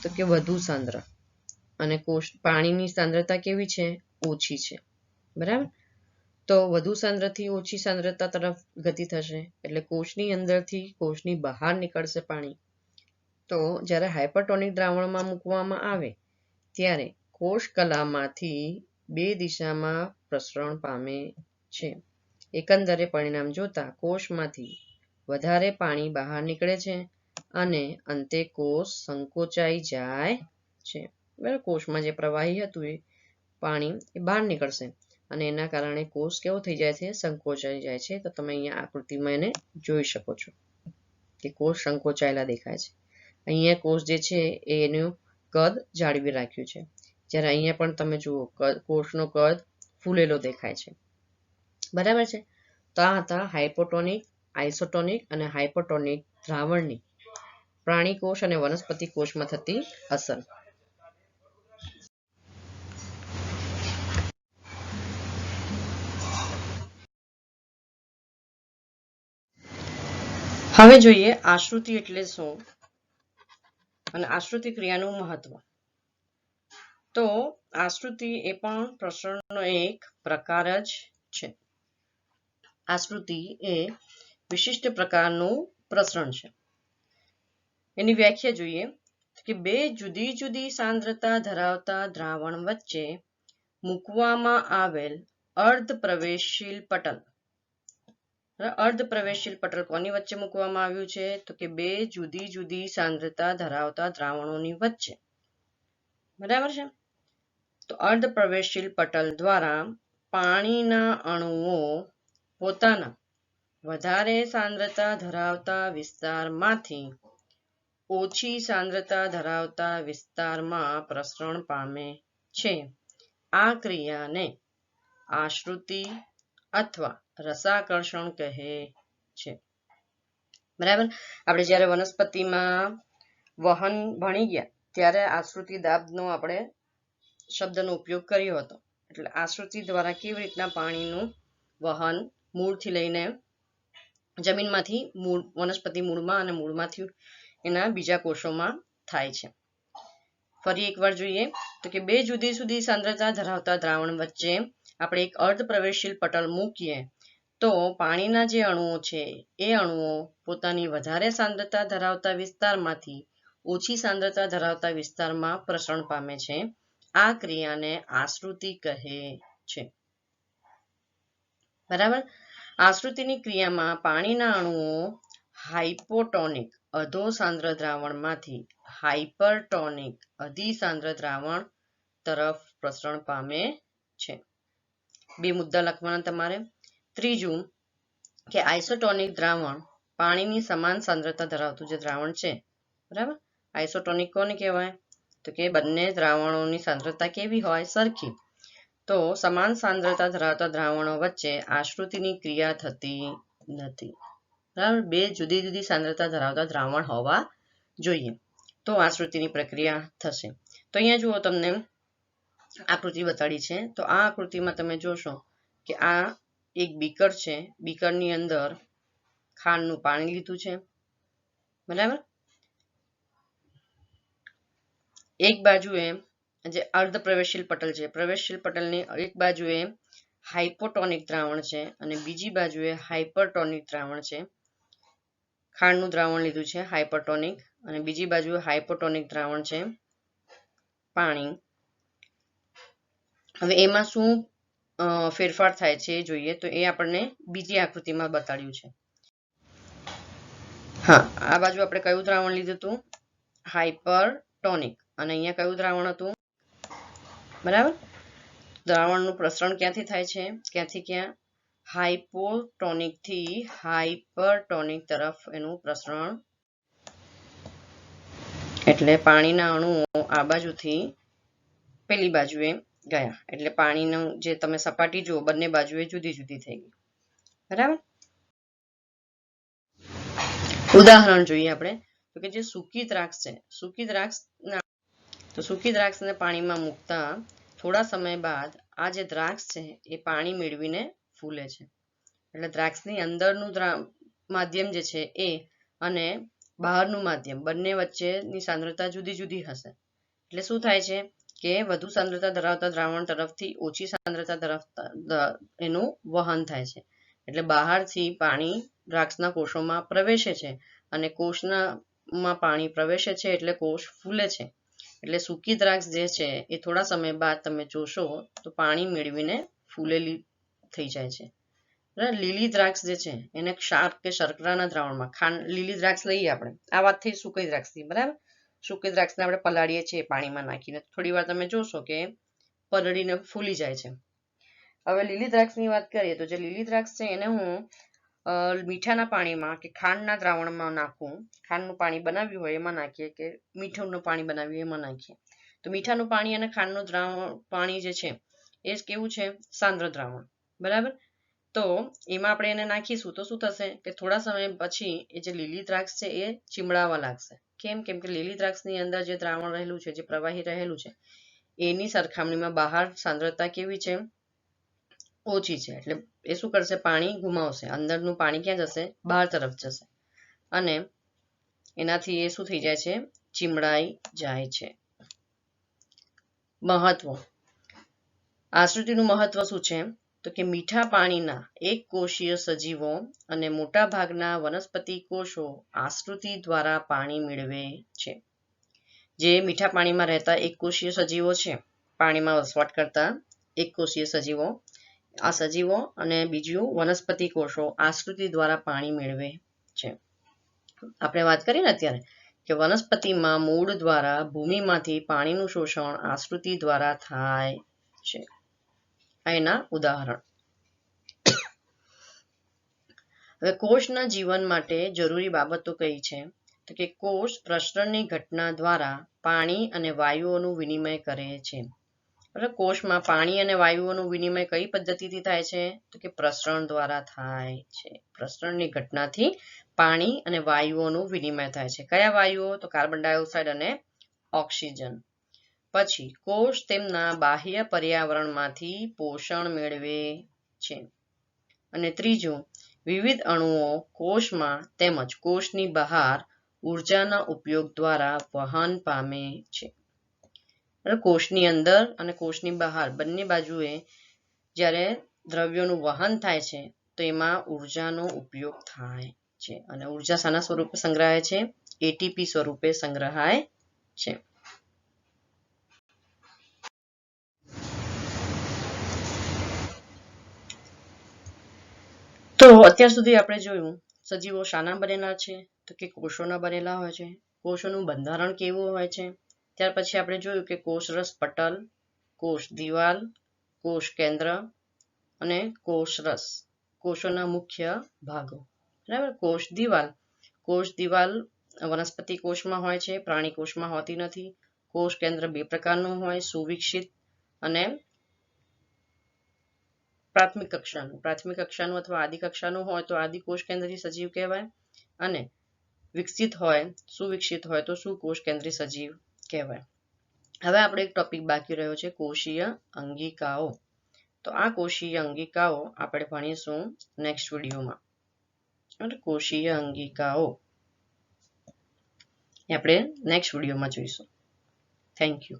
તો કે વધુ સાંદ્ર અને પાણીની સાંદ્રતા કેવી છે? ઓછી છે. બરાબર? તો વધુ સાંદ્રથી ઓછી સાંદ્રતા તરફ ગતિ થશે એટલે કોષની અંદરથી કોષની બહાર નીકળશે પાણી. તો જ્યારે હાઇપરટોનિક દ્રાવણમાં મૂકવામાં આવે ત્યારે કોષ કલામાંથી બે દિશામાં પ્રસરણ પામે છે. એકંદરે પરિણામ જોતા કોષમાંથી વધારે પાણી બહાર નીકળે છે અને અંતે કોષ સંકોચાઈ જાય છે. બરાબર? કોષમાં જે પ્રવાહી હતું એ પાણી એ બહાર નીકળશે અને એના કારણે કોષ કેવો થઈ જાય છે? સંકોચાઈ જાય છે. તો તમે અહીંયા આકૃતિમાં એને જોઈ શકો છો કે કોષ સંકોચાયેલા દેખાય છે. અહીંયા કોષ જે છે એનું કદ જાળવી રાખ્યું છે. જ્યારે અહીંયા પણ તમે જુઓ કોષનો કદ ફૂલેલો દેખાય છે. બરાબર છે? તો આ હતા હાઇપોટોનિક, આઇસોટોનિક અને હાઇપરટોનિક દ્રાવણની પ્રાણી કોષ અને વનસ્પતિ કોષમાં થતી અસર. હવે જોઈએ આશ્રુતિ એટલે શું અને આશ્રુતિ ક્રિયાનું મહત્વ. તો આશ્રુતિ એ પણ પ્રસરણનો એક પ્રકાર જ છે. આશ્રુતિ એ વિશિષ્ટ પ્રકારનું પ્રસરણ છે. એની વ્યાખ્યા જોઈએ કે બે જુદી જુદી સાંદ્રતા ધરાવતા દ્રાવણ વચ્ચે મૂકવામાં આવેલ અર્ધપ્રવેશશીલ પટલ. અર્ધપ્રવેશશીલ પટલ કોની વચ્ચે મૂકવામાં આવ્યું છે? તો કે બે જુદી જુદી સાંદ્રતા ધરાવતા દ્રાવણોની વચ્ચે. બરાબર છે. તો અર્ધપ્રવેશશીલ પટલ દ્વારા પાણીના અણુઓ પોતાના વધારે સાંદ્રતા ધરાવતા વિસ્તારમાંથી ઓછી સાંદ્રતા ધરાવતા વિસ્તારમાં પ્રસરણ પામે છે. આ ક્રિયાને આશ્રુતિ અથવા રસાકર્ષણ કહે છે. બરાબર. આપણે જ્યારે વનસ્પતિમાં વહન ભણી ગયા ત્યારે આશ્રુતિ દાબનો આપણે શબ્દનો ઉપયોગ કર્યો હતો. એટલે આશ્રુતિ દ્વારા કેવી રીતના પાણીનું વહન મૂળથી લઈને જમીનમાંથી વનસ્પતિ મૂળમાં અને મૂળમાંથી એના બીજા કોષોમાં થાય છે. ફરી એકવાર જોઈએ તો કે બે જુદી જુદી સાંદ્રતા ધરાવતા દ્રાવણ વચ્ચે આપણે એક અર્ધપ્રવેશશીલ પટલ મૂકીએ તો પાણીના જે અણુઓ છે એ અણુઓ પોતાની વધારે સાંદ્રતા ધરાવતા વિસ્તારમાંથી ઓછી સાંદ્રતા ધરાવતા વિસ્તારમાં પ્રસરણ પામે છે. આ ક્રિયાને આશ્રુતિ કહે છે. બરાબર. આશ્રુતિની ક્રિયામાં પાણીના અણુઓ હાઇપોટોનિક અધો સાંદ્ર દ્રાવણમાંથી હાઇપરટોનિક અધિસાંદ્ર દ્રાવણ તરફ પ્રસરણ પામે છે. બે મુદ્દા લખવાના તમારે. ત્રીજું કે આઇસોટોનિક દ્રાવણ પાણીની સમાન સાંદ્રતા ધરાવતું જે દ્રાવણ છે. બરાબર. આઇસોટોનિક કોને કહેવાય? તો કે બંને દ્રાવણોની સાંદ્રતા કેવી હોય? સરખી. તો સમાન સાંદ્રતા ધરાવતા દ્રાવણો વચ્ચે આશ્રુતિની ક્રિયા થતી નથી. બરાબર. બે જુદી જુદી સાંદ્રતા ધરાવતા દ્રાવણ હોવા જોઈએ તો આશ્રુતિની પ્રક્રિયા થશે. તો અહીંયા જુઓ તમને આકૃતિ બતાડી છે. તો આ આકૃતિમાં તમે જોશો કે આ એક બીકર છે. બીકરની અંદર ખાંડનું પાણી લીધું છે. બરાબર. એક બાજુએ જે અર્ધપ્રવેશશીલ પટલ છે, પ્રવેશશીલ પટલની એક બાજુએ હાઇપોટોનિક દ્રાવણ છે અને બીજી બાજુએ હાઇપરટોનિક દ્રાવણ છે. ખાંડનું દ્રાવણ લીધું છે હાઇપરટોનિક અને બીજી બાજુએ હાઇપોટોનિક દ્રાવણ છે પાણી. હવે એમાં શું ફેરફાર થાય છે જોઈએ તો એ આપણને બીજી આકૃતિમાં બતાડ્યું છે. હા, આ બાજુ આપણે કયું દ્રાવણ લીધું હતું? હાઇપરટોનિક. અને અહીંયા કયું દ્રાવણ હતું? બરાબર. દ્રાવણનું પ્રસરણ ક્યાંથી થાય છે? ક્યાંથી ક્યાં? હાઇપોટોનિક થી હાઇપરટોનિક તરફ એનું પ્રસરણ. એટલે પાણીના અણુઓ આ બાજુથી પેલી બાજુએ ગયા. એટલે પાણીનું જે તમે સપાટી જુઓ બંને બાજુએ જુદી જુદી થઈ ગઈ. બરાબર. ઉદાહરણ જોઈએ આપણે તો કે જે સૂકી દ્રાક્ષ છે, સૂકી દ્રાક્ષને પાણીમાં મૂકતા થોડા સમય બાદ આ જે દ્રાક્ષ છે એ પાણી મેળવીને ફૂલે છે. એટલે દ્રાક્ષની અંદરનું માધ્યમ જે છે એ અને બહારનું માધ્યમ બંને વચ્ચેની સાંદ્રતા જુદી જુદી હશે. એટલે શું થાય છે કે વધુ સાંદ્રતા ધરાવતા દ્રાવણ તરફથી ઓછી સાંદ્રતા ધરાવતા એનું વહન થાય છે. એટલે બહારથી પાણી દ્રાક્ષના કોષોમાં પ્રવેશે છે અને કોષમાં પાણી પ્રવેશે છે એટલે કોષ ફૂલે છે. એટલે સૂકી દ્રાક્ષ જે છે એ થોડા સમય બાદ તમે જોશો તો પાણી મેળવીને ફૂલેલી થઈ જાય છે. લીલી દ્રાક્ષ જે છે એને ક્ષાર કે શર્કરાના દ્રાવણમાં લીલી દ્રાક્ષ લઈએ આપણે. આ વાત થઈ સૂકી દ્રાક્ષની. બરાબર. સૂકી દ્રાક્ષને આપણે પલાળીએ છીએ પાણીમાં નાખીને. થોડી વાર તમે જોશો કે પલળીને ફૂલી જાય છે. હવે લીલી દ્રાક્ષની વાત કરીએ તો જે લીલી દ્રાક્ષ છે એને હું મીઠાના પાણીમાં કે ખાંડના દ્રાવણમાં નાખું. ખાંડનું પાણી બનાવ્યું હોય એમાં નાખીએ કે મીઠુંનું પાણી બનાવ્યું હોય એમાં નાખીએ. તો મીઠાનું પાણી અને ખાંડનું પાણી જે છે એ કેવું છે? સાંદ્ર દ્રાવણ. બરાબર. તો એમાં આપણે એને નાખીશું તો શું થશે કે થોડા સમય પછી એ જે લીલી દ્રાક્ષ છે એ ચીમડાવા લાગશે. કેમ? કેમ કે લીલી દ્રાક્ષની અંદર જે દ્રાવણ રહેલું છે, જે પ્રવાહી રહેલું છે, એની સરખામણીમાં બહાર સાંદ્રતા કેવી છે? ઓછી છે. એટલે એ શું કરશે? પાણી ગુમાવશે. અંદરનું પાણી ક્યાં જશે? બહાર તરફ જશે. અને એનાથી એ શું થઈ જાય છે? ચીમડાઈ જાય છે. મહત્વ. આશ્રુતિનું મહત્વ શું છે? તો કે મીઠા પાણીના એક કોષીય સજીવો અને મોટા ભાગના વનસ્પતિ કોષો આશ્રુતિ દ્વારા પાણી મેળવે છે. જે મીઠા પાણીમાં રહેતા એક કોષીય સજીવો છે, પાણીમાં વસવાટ કરતા એક કોષીય સજીવો, આ સજીવો અને બીજું વનસ્પતિ કોષો આશ્રુતિ દ્વારા પાણી મેળવે છે. આપણે વાત કરીએ ને અત્યારે કે વનસ્પતિમાં મૂળ દ્વારા ભૂમિમાંથી પાણીનું શોષણ આશ્રુતિ દ્વારા થાય છે. આ એના ઉદાહરણ. હવે કોષના જીવન માટે જરૂરી બાબતો કઈ છે? તો કે કોષ પ્રસરણની ઘટના દ્વારા પાણી અને વાયુઓનું વિનિમય કરે છે. કોષમાં પાણી અને વાયુઓનું વિનિમય કઈ પદ્ધતિથી થાય છે? તો કે પ્રસરણ દ્વારા થાય છે. પ્રસરણની ઘટનાથી પાણી અને વાયુઓનું વિનિમય થાય છે. કયા વાયુઓ? તો કાર્બન ડાયોક્સાઇડ અને ઓક્સિજન. પછી કોષ તેમના બાહ્ય પર્યાવરણમાંથી પોષણ મેળવે છે. અને ત્રીજું, વિવિધ અણુઓ કોષમાં તેમજ કોષની બહાર ઉર્જાના ઉપયોગ દ્વારા વહન પામે છે. કોષની અંદર અને કોષની બહાર બંને બાજુએ જ્યારે દ્રવ્યોનું વહન થાય છે તો એમાં ઉર્જાનો ઉપયોગ થાય છે. અને ઉર્જા શાના સ્વરૂપે સંગ્રહાય છે? એટીપી સ્વરૂપે સંગ્રહાય છે. તો અત્યાર સુધી આપણે જોયું સજીવો શાના બનેલા છે? તો કે કોષોના બનેલા હોય છે. કોષોનું બંધારણ કેવું હોય છે? ત્યાર પછી આપણે જોયું કે કોષરસ પટલ, કોષ દિવાલ, કોષ કેન્દ્ર અને કોષરસ કોષોના મુખ્ય ભાગો. બરાબર. કોષ દિવાલ વનસ્પતિ કોષમાં હોય છે, પ્રાણી કોષમાં હોતી નથી. કોષ કેન્દ્ર બે પ્રકારનું હોય, સુવિકસિત અને પ્રાથમિક કક્ષાનું અથવા આદિ કક્ષાનું હોય તો આદિ કોષ કેન્દ્રીય સજીવ કહેવાય. અને વિકસિત હોય, સુવિકસિત હોય તો સુકોષ કેન્દ્રીય સજીવ કહેવાય. હવે આપણે એક ટોપિક બાકી રહ્યો છે, કોષીય અંગિકાઓ. તો આ કોષીય અંગિકાઓ આપણે ભણીશું નેક્સ્ટ વિડીયોમાં. કોષીય અંગિકાઓ આપણે નેક્સ્ટ વિડીયોમાં જોઈશું. Thank you.